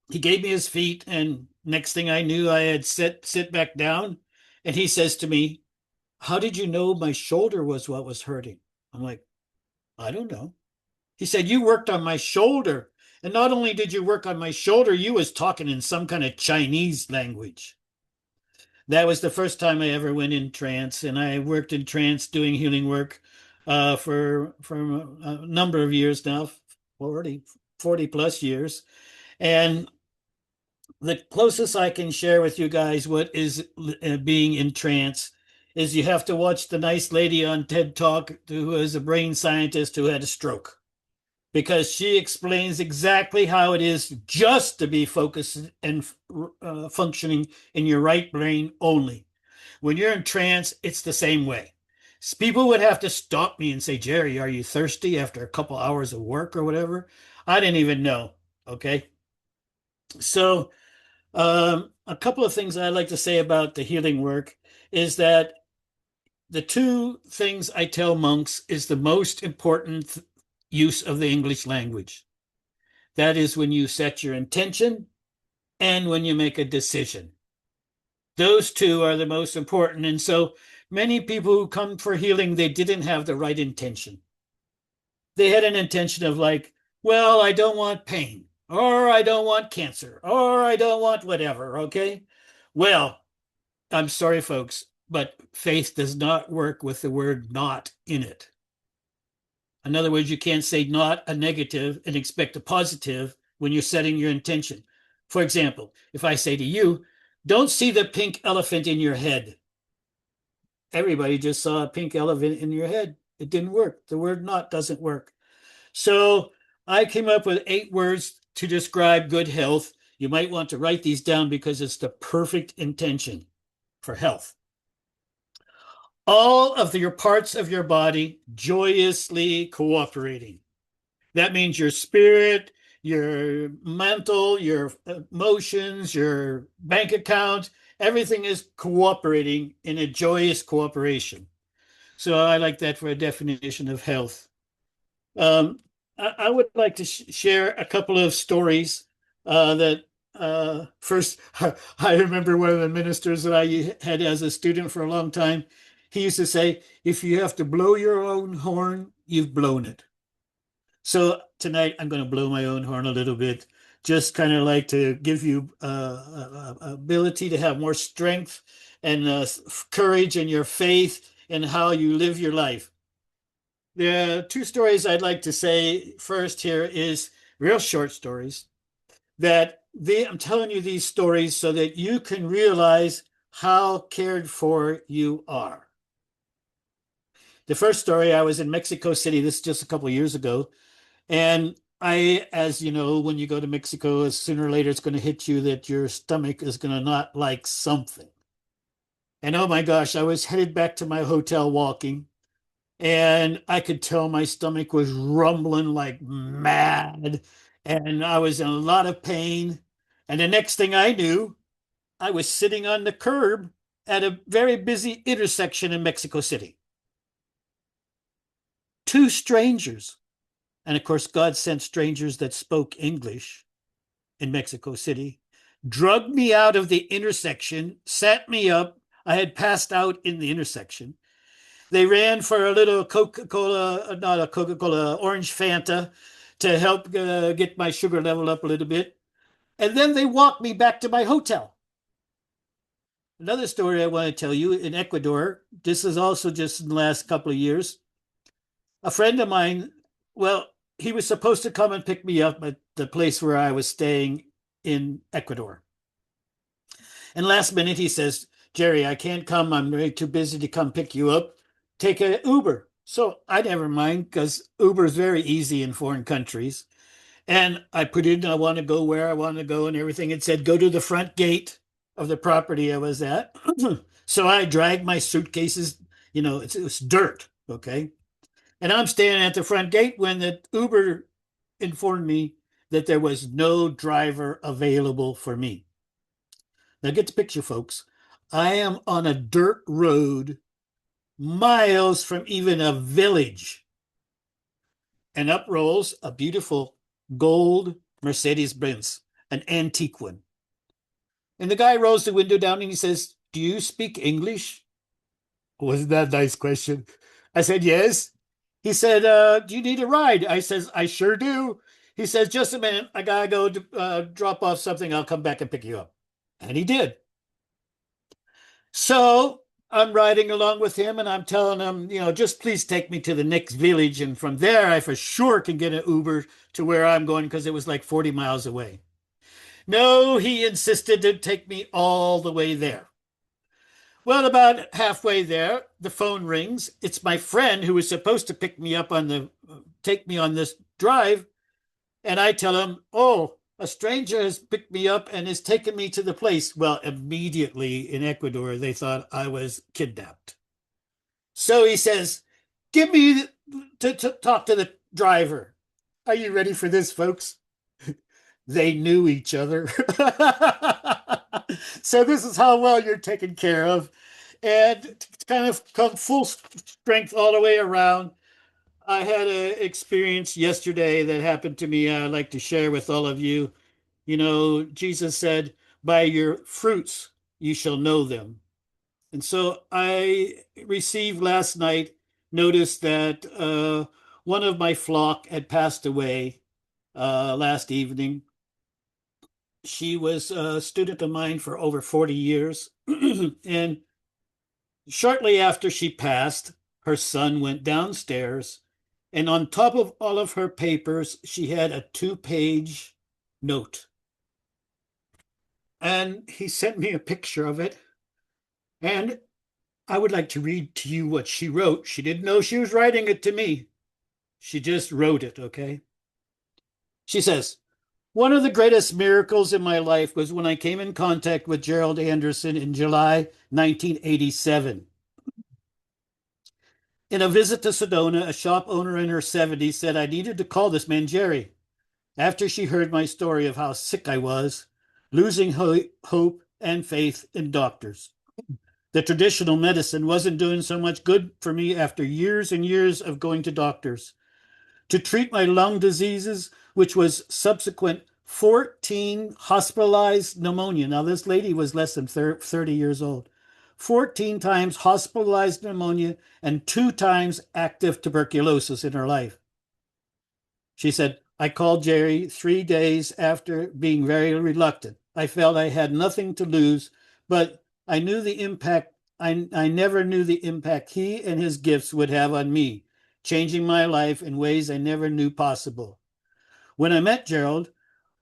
S14: he gave me his feet, and next thing I knew, I had sit back down, and he says to me, how did you know my shoulder was what was hurting? I'm like, I don't know. He said, you worked on my shoulder. And not only did you work on my shoulder, you was talking in some kind of Chinese language. That was the first time I ever went in trance. And I worked in trance doing healing work for a number of years now, 40 plus years. And the closest I can share with you guys what is being in trance is you have to watch the nice lady on TED Talk who is a brain scientist who had a stroke, because she explains exactly how it is just to be focused and functioning in your right brain only. When you're in trance, it's the same way. People would have to stop me and say, Jerry, are you thirsty after a couple hours of work or whatever? I didn't even know. Okay. So a couple of things I'd like to say about the healing work is that the 2 things I tell monks is the most important use of the English language. That is when you set your intention and when you make a decision. Those 2 are the most important. And so many people who come for healing, they didn't have the right intention. They had an intention of like, well, I don't want pain, or I don't want cancer, or I don't want whatever, okay? Well, I'm sorry, folks, but faith does not work with the word not in it. In other words, you can't say not a negative and expect a positive when you're setting your intention. For example, if I say to you, don't see the pink elephant in your head. Everybody just saw a pink elephant in your head. It didn't work. The word not doesn't work. So I came up with 8 words to describe good health. You might want to write these down because it's the perfect intention for health. All of your parts of your body joyously cooperating. That means your spirit, your mental, your emotions, your bank account, everything is cooperating in a joyous cooperation. So I like that for a definition of health. I would like to share a couple of stories that first, I remember one of the ministers that I had as a student for a long time. He used to say, if you have to blow your own horn, you've blown it. So tonight I'm going to blow my own horn a little bit, just kind of like to give you ability to have more strength and courage in your faith and how you live your life. There are 2 stories I'd like to say first here is real short stories that I'm telling you these stories so that you can realize how cared for you are. The first story, I was in Mexico City. This is just a couple of years ago. And as you know, when you go to Mexico, sooner or later, it's going to hit you that your stomach is going to not like something. And oh my gosh, I was headed back to my hotel walking, and I could tell my stomach was rumbling like mad, and I was in a lot of pain. And the next thing I knew, I was sitting on the curb at a very busy intersection in Mexico City. 2 strangers. And of course, God sent strangers that spoke English in Mexico City, drugged me out of the intersection, sat me up. I had passed out in the intersection. They ran for a little Coca-Cola, not a Coca-Cola, orange Fanta to help get my sugar level up a little bit. And then they walked me back to my hotel. Another story I want to tell you in Ecuador, this is also just in the last couple of years. a friend of mine, well, he was supposed to come and pick me up at the place where I was staying in Ecuador. And last minute he says, Jerry, I can't come. I'm really too busy to come pick you up. Take an Uber. So I never mind because Uber is very easy in foreign countries. And I put in, I want to go where I want to go and everything. It said, go to the front gate of the property I was at. So I dragged my suitcases, it was dirt, okay? And I'm standing at the front gate when the Uber informed me that there was no driver available for me. Now get the picture, folks. I am on a dirt road miles from even a village. And up rolls a beautiful gold Mercedes-Benz, an antique one. And the guy rolls the window down and he says, do you speak English? Wasn't that a nice question? I said, yes. He said, do you need a ride? I says, I sure do. He says, just a minute. I got to go drop off something. I'll come back and pick you up. And he did. So I'm riding along with him and I'm telling him, just please take me to the next village. And from there, I for sure can get an Uber to where I'm going because it was like 40 miles away. No, he insisted to take me all the way there. Well, about halfway there, the phone rings. It's my friend who was supposed to take me on this drive. And I tell him, oh, a stranger has picked me up and has taken me to the place. Well, immediately in Ecuador, they thought I was kidnapped. So he says, give me to talk to the driver. Are you ready for this, folks? They knew each other. So this is how well you're taken care of. And to kind of come full strength all the way around, I had an experience yesterday that happened to me I'd like to share with all of you. Jesus said, by your fruits you shall know them. And so I received last night notice that one of my flock had passed away last evening. She was a student of mine for over 40 years. And shortly after she passed, her son went downstairs, and on top of all of her papers, she had a 2-page note. And he sent me a picture of it. And I would like to read to you what she wrote. She didn't know she was writing it to me. She just wrote it, okay? She says, one of the greatest miracles in my life was when I came in contact with Gerald Anderson in July 1987. In a visit to Sedona, a shop owner in her 70s said I needed to call this man Jerry. After she heard my story of how sick I was, losing hope and faith in doctors. The traditional medicine wasn't doing so much good for me after years and years of going to doctors. To treat my lung diseases, which was subsequent 14 hospitalized pneumonia. Now, this lady was less than 30 years old. 14 times hospitalized pneumonia and 2 times active tuberculosis in her life. She said, I called Jerry 3 days after being very reluctant. I felt I had nothing to lose, but I knew the impact. I never knew the impact he and his gifts would have on me, changing my life in ways I never knew possible. When I met Gerald,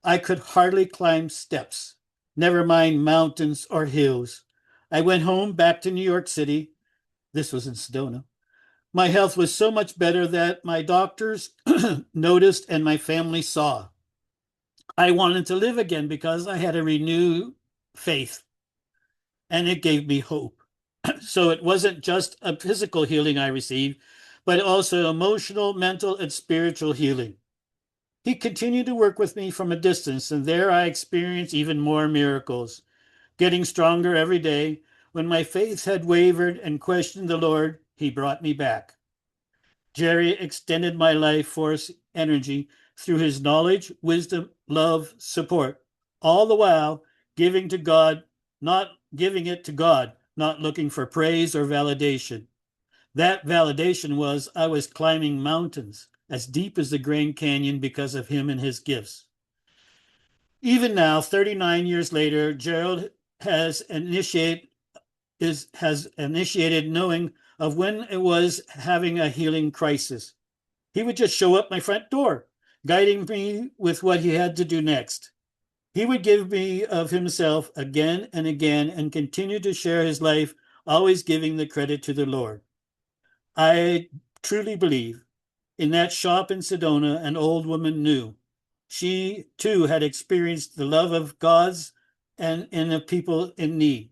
S14: I could hardly climb steps, never mind mountains or hills. I went home back to New York City. This was in Sedona. My health was so much better that my doctors noticed and my family saw. I wanted to live again because I had a renewed faith, and it gave me hope. So it wasn't just a physical healing I received, but also emotional, mental, and spiritual healing. He continued to work with me from a distance, and there I experienced even more miracles, getting stronger every day. When my faith had wavered and questioned the Lord, he brought me back. Jerry extended my life force energy through his knowledge, wisdom, love, support, all the while giving it to God, not looking for praise or validation. That validation was I was climbing mountains as deep as the Grand Canyon because of him and his gifts. Even now, 39 years later, Gerald has initiated knowing of when it was having a healing crisis. He would just show up my front door, guiding me with what he had to do next. He would give me of himself again and again and continue to share his life, always giving the credit to the Lord. I truly believe in that shop in Sedona, an old woman knew. She too had experienced the love of God's and of people in need.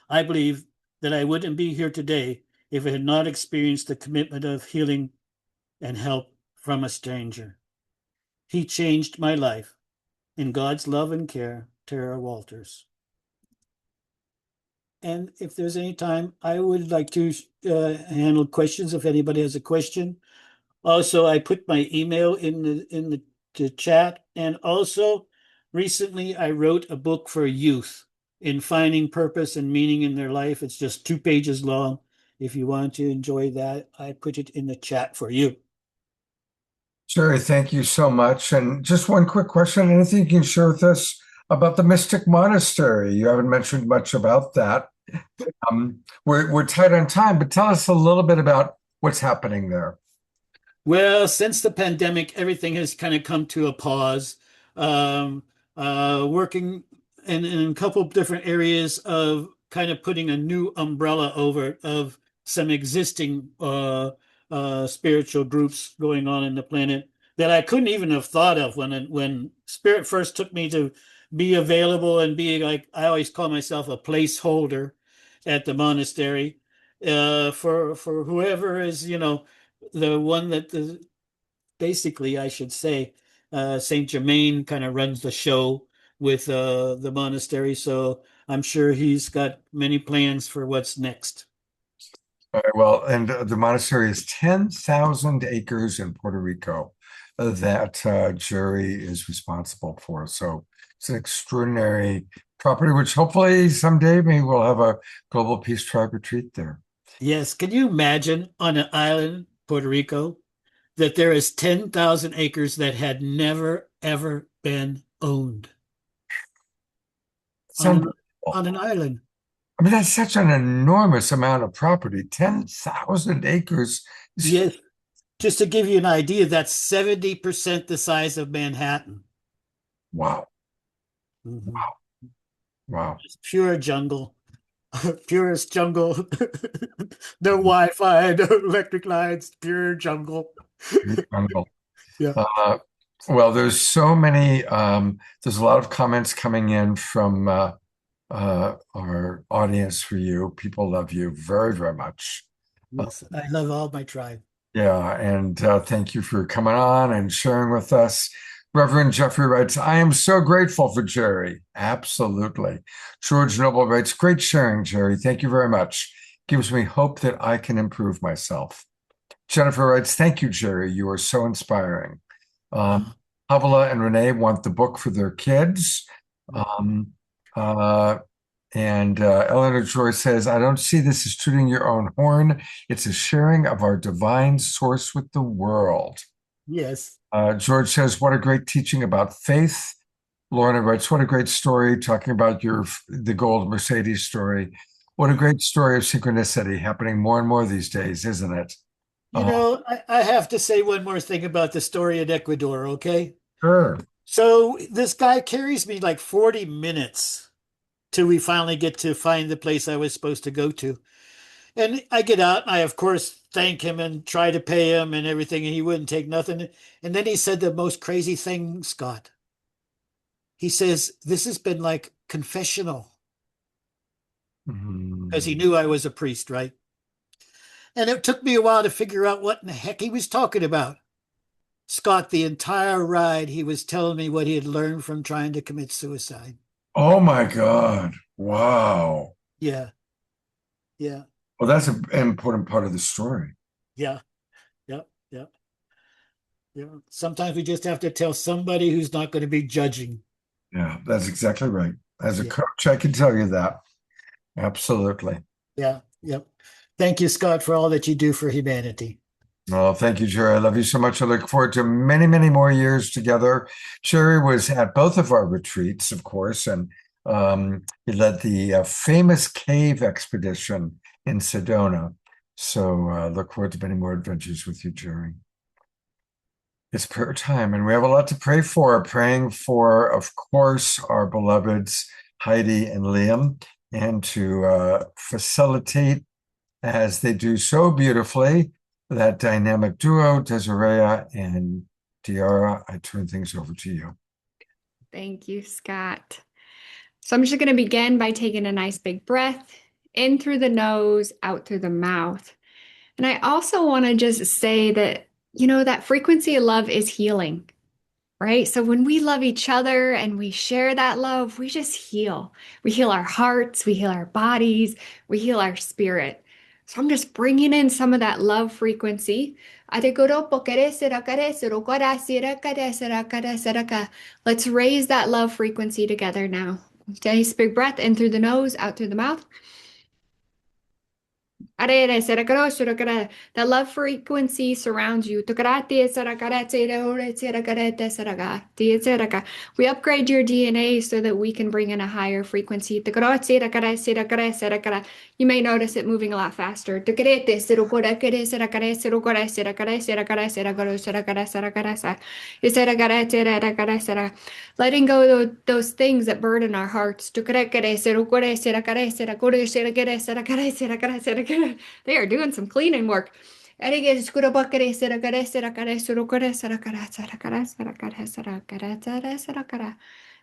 S14: I believe that I wouldn't be here today if I had not experienced the commitment of healing and help from a stranger. He changed my life. In God's love and care, Tara Walters. And if there's any time, I would like to handle questions if anybody has a question. Also, I put my email in the chat. And also, recently, I wrote a book for youth in finding purpose and meaning in their life. It's just 2 pages long. If you want to enjoy that, I put it in the chat for you.
S1: Jerry, thank you so much. And just one quick question. Anything you can share with us about the Mystic Monastery? You haven't mentioned much about that. We're tight on time, but tell us a little bit about what's happening there.
S14: Well, since the pandemic, everything has kind of come to a pause. Working in a couple of different areas of kind of putting a new umbrella over it of some existing spiritual groups going on in the planet that I couldn't even have thought of when Spirit first took me to be available and be like, I always call myself a placeholder at the monastery for whoever is, the one that basically, I should say, Saint Germain kind of runs the show with the monastery. So I'm sure he's got many plans for what's next.
S1: All right, well, and the monastery is 10,000 acres in Puerto Rico that Jerry is responsible for. So it's an extraordinary property, which hopefully someday maybe we'll have a Global Peace Tribe retreat there.
S14: Yes. Can you imagine on an island, Puerto Rico, that there is 10,000 acres that had never, ever been owned on an island?
S1: I mean, that's such an enormous amount of property, 10,000 acres.
S14: Yes. Just to give you an idea, that's 70% the size of Manhattan.
S1: Wow.
S14: Mm-hmm.
S1: Wow.
S14: It's pure jungle. Purest jungle. No Wi-Fi, no electric lines, pure jungle.
S1: Jungle.
S14: Yeah.
S1: Well, there's so many, there's a lot of comments coming in from our audience for you. People love you very, very much.
S14: Yes, I love all my tribe.
S1: Yeah, and thank you for coming on and sharing with us. Reverend Jeffrey writes, I am so grateful for Jerry. Absolutely. George Noble writes, great sharing, Jerry. Thank you very much. Gives me hope that I can improve myself. Jennifer writes, thank you, Jerry. You are so inspiring. Havalah and Rene want the book for their kids. Eleanor Joy says, I don't see this as tooting your own horn. It's a sharing of our divine source with the world.
S14: Yes.
S1: George says, what a great teaching about faith. Lorna writes, what a great story, talking about the gold Mercedes story. What a great story of synchronicity happening more and more these days, isn't it?
S14: I have to say one more thing about the story in Ecuador, okay?
S1: Sure.
S14: So this guy carries me like 40 minutes till we finally get to find the place I was supposed to go to. And I get out, and I, of course, thank him and try to pay him and everything, and he wouldn't take nothing. And then he said the most crazy thing, Scott. He says, this has been like confessional. Because he knew I was a priest, right? And it took me a while to figure out what in the heck he was talking about. Scott, the entire ride, he was telling me what he had learned from trying to commit suicide.
S1: Oh, my God. Wow.
S14: Yeah. Yeah.
S1: Well, that's an important part of the story.
S14: Yeah. Yep. Yep. Yeah. Sometimes we just have to tell somebody who's not going to be judging.
S1: Yeah, that's exactly right. As a coach, I can tell you that. Absolutely.
S14: Yeah. Yep. Thank you, Scott, for all that you do for humanity.
S1: Well, thank you, Jerry. I love you so much. I look forward to many, many more years together. Jerry was at both of our retreats, of course, and he led the famous cave expedition in Sedona. So look forward to many more adventures with you, Jerry. It's prayer time, and we have a lot to pray for. Praying for, of course, our beloveds Heidi and Liam, and to facilitate, as they do so beautifully, that dynamic duo, Desiree and Tiara. I turn things over to you.
S15: Thank you, Scott. So I'm just going to begin by taking a nice big breath in through the nose, out through the mouth. And I also want to just say that, that frequency of love is healing, right? So when we love each other and we share that love, we just heal. We heal our hearts, we heal our bodies, we heal our spirit. So I'm just bringing in some of that love frequency. Let's raise that love frequency together now. Nice big breath in through the nose, out through the mouth. That love frequency surrounds you. We upgrade your DNA so that we can bring in a higher frequency. You may notice it moving a lot faster. Letting go of those things that burden our hearts. They are doing some cleaning work.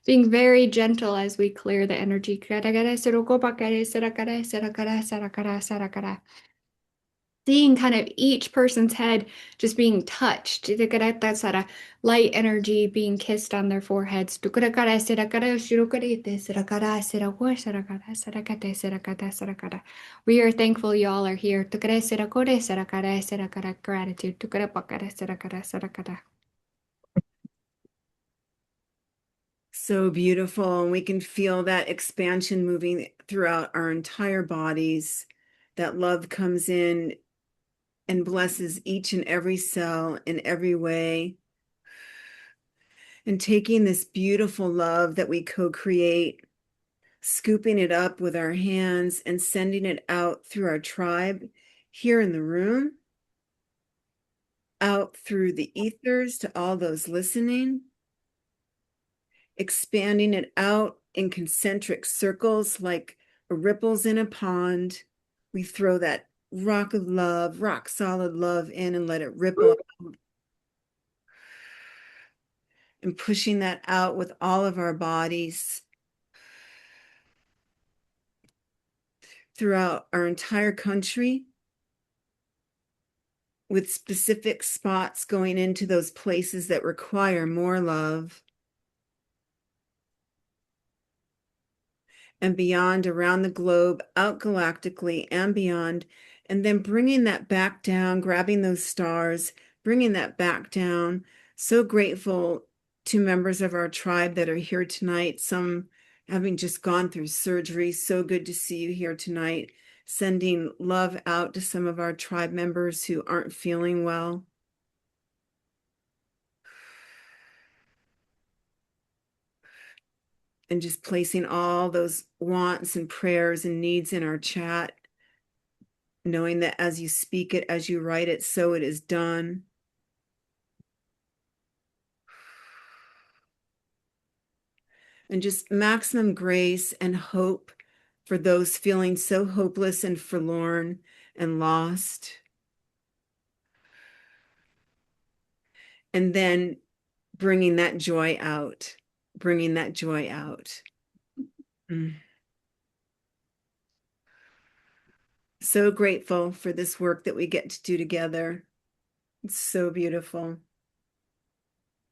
S15: Being very gentle as we clear the energy. Seeing kind of each person's head just being touched. Light energy being kissed on their foreheads. We are thankful y'all are here. Gratitude.
S16: So beautiful. And we can feel that expansion moving throughout our entire bodies. That love comes in and blesses each and every cell in every way. And taking this beautiful love that we co-create, scooping it up with our hands and sending it out through our tribe here in the room, out through the ethers to all those listening, expanding it out in concentric circles like ripples in a pond. We throw that rock of love, rock solid love in and let it ripple out. And pushing that out with all of our bodies throughout our entire country, with specific spots going into those places that require more love. And beyond, around the globe, out galactically and beyond, and then bringing that back down, grabbing those stars, bringing that back down. So grateful to members of our tribe that are here tonight, some having just gone through surgery. So good to see you here tonight. Sending love out to some of our tribe members who aren't feeling well. And just placing all those wants and prayers and needs in our chat, knowing that as you speak it, as you write it, so it is done. And just maximum grace and hope for those feeling so hopeless and forlorn and lost. And then bringing that joy out, bringing that joy out. So grateful for this work that we get to do together. It's so beautiful.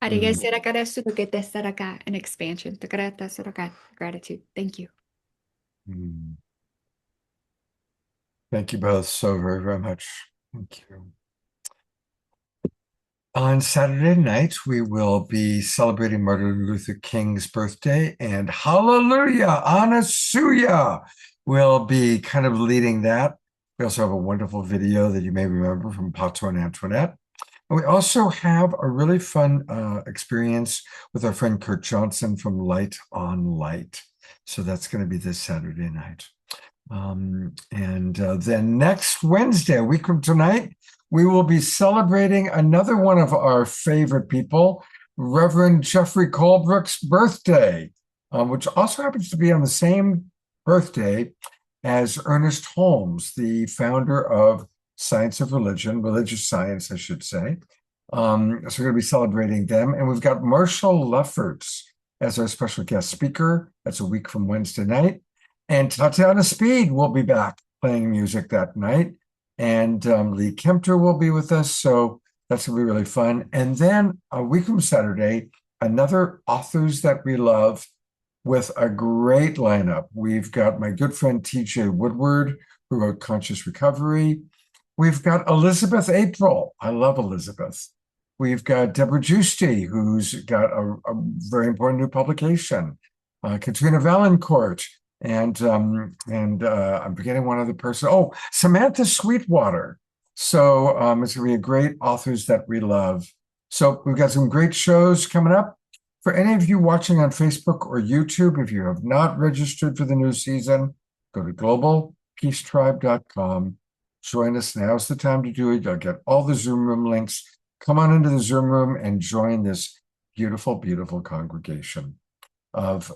S15: An expansion. Gratitude. Thank you.
S1: Thank you both so very, very much. Thank you. On Saturday night, we will be celebrating Martin Luther King's birthday, and Hallelujah, Anasuya will be kind of leading that. We also have a wonderful video that you may remember from Pato and Antoinette. And we also have a really fun experience with our friend Kurt Johnson from Light on Light. So that's going to be this Saturday night. Then next Wednesday, a week from tonight, we will be celebrating another one of our favorite people, Reverend Jeffrey Colebrook's birthday, which also happens to be on the same birthday as Ernest Holmes, the founder of Science of Religion, religious science, I should say. So we're going to be celebrating them. And we've got Marshall Lefferts as our special guest speaker. That's a week from Wednesday night. And Tatiana Speed will be back playing music that night. And Lee Kempter will be with us. So that's going to be really fun. And then a week from Saturday, another Authors That We Love with a great lineup. We've got my good friend TJ Woodward, who wrote Conscious Recovery. We've got Elizabeth April. I love Elizabeth. We've got Deborah Giusti, who's got a very important new publication. Katrina Valancourt, and I'm forgetting one other person. Oh, Samantha Sweetwater. So it's going to be a great Authors That We Love. So we've got some great shows coming up. For any of you watching on Facebook or YouTube, if you have not registered for the new season, go to globalpeacetribe.com. Join us. Now's the time to do it. You'll get all the Zoom room links. Come on into the Zoom room and join this beautiful, beautiful congregation of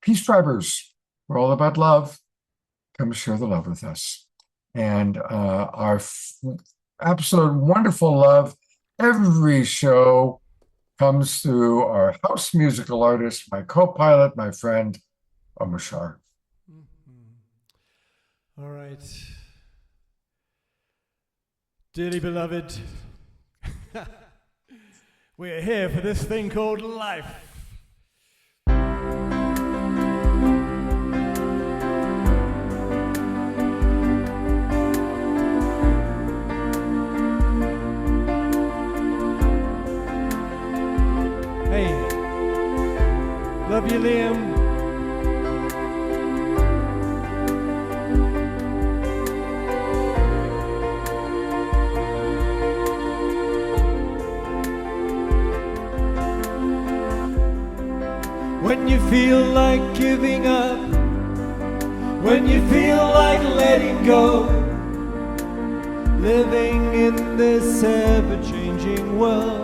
S1: Peace Tribers. We're all about love. Come share the love with us. And our absolute wonderful love every show comes through our house musical artist, my co-pilot, my friend, Omashar.
S3: All right. Dearly beloved, we are here for this thing called life. Hey, love you, Liam. When you feel like giving up, when you feel like letting go, living in this ever-changing world,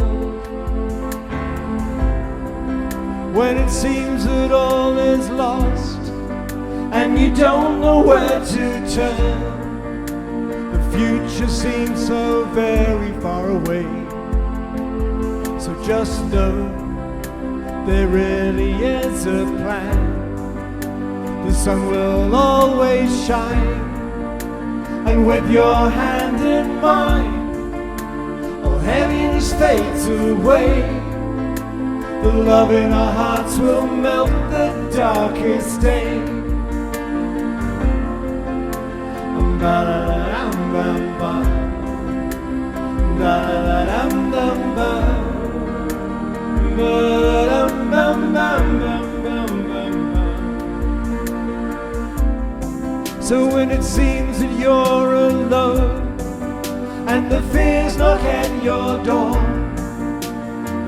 S3: when it seems that all is lost and you don't know where to turn, the future seems so very far away. So just know there really is a plan. The sun will always shine, and with your hand in mine, all heaviness fades away. The love in our hearts will melt the darkest day. So when it seems that you're alone and the fears knock at your door,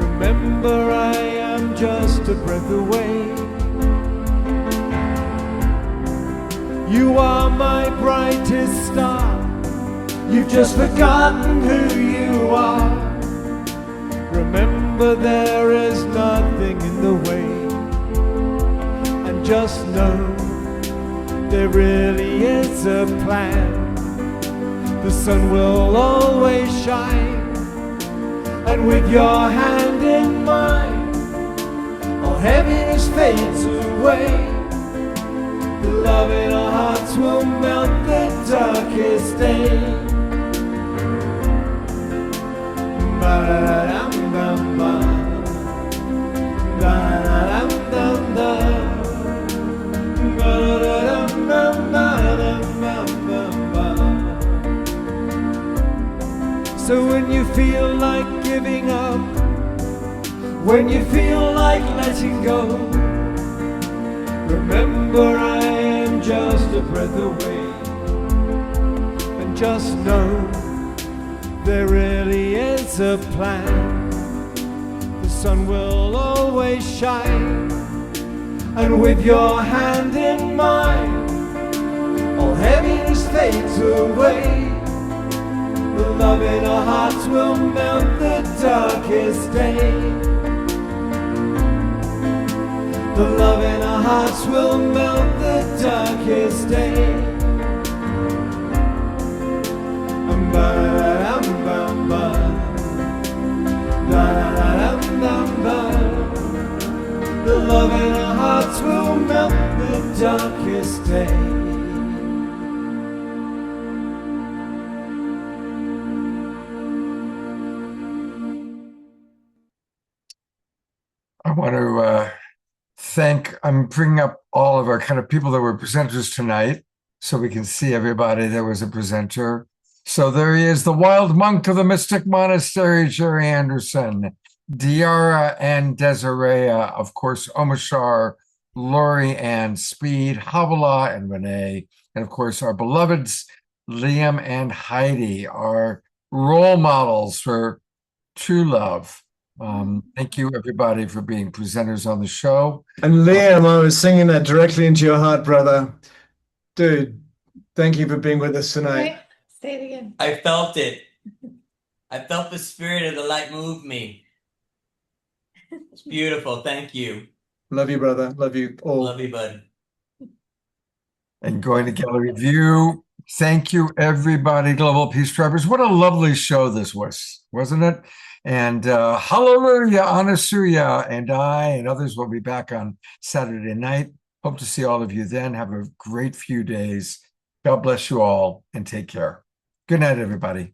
S3: remember I am just a breath away. You are my brightest star. You've just forgotten who you are. Remember there is nothing in the way. And just know there really is a plan. The sun will always shine, and with your hand in mine, all heaviness fades away. The love in our hearts will melt the darkest day. So when you feel like giving up, when you feel like letting go, remember I am just a breath away. And just know there really is a plan. The sun will always shine, and with your hand in mine,
S10: all heaviness fades away. The love in our hearts will melt the darkest day. The love in our hearts will melt the darkest day. The love in our hearts will melt the darkest day.
S1: I want to I'm bringing up all of our kind of people that were presenters tonight so we can see everybody that was a presenter. So there he is, the wild monk of the Mystic Monastery, Jerry Anderson, Diara and Desiree, of course, Omashar, Lori and Speed, Havalah and Rene, and of course our beloveds, Liam and Heidi, our role models for true love. Thank you, everybody, for being presenters on the show.
S4: And Liam, I was singing that directly into your heart, brother. Dude, thank you for being with us tonight.
S12: Say it again.
S13: I felt it. I felt the spirit of the light move me. It's beautiful. Thank you.
S4: Love you, brother. Love you all.
S13: Love you, bud.
S1: And going to gallery view. Thank you, everybody, Global Peace Drivers. What a lovely show this was, wasn't it? And hallelujah, Anasuya, and I and others will be back on Saturday night. Hope to see all of you then. Have a great few days. God bless you all and take care. Good night, everybody.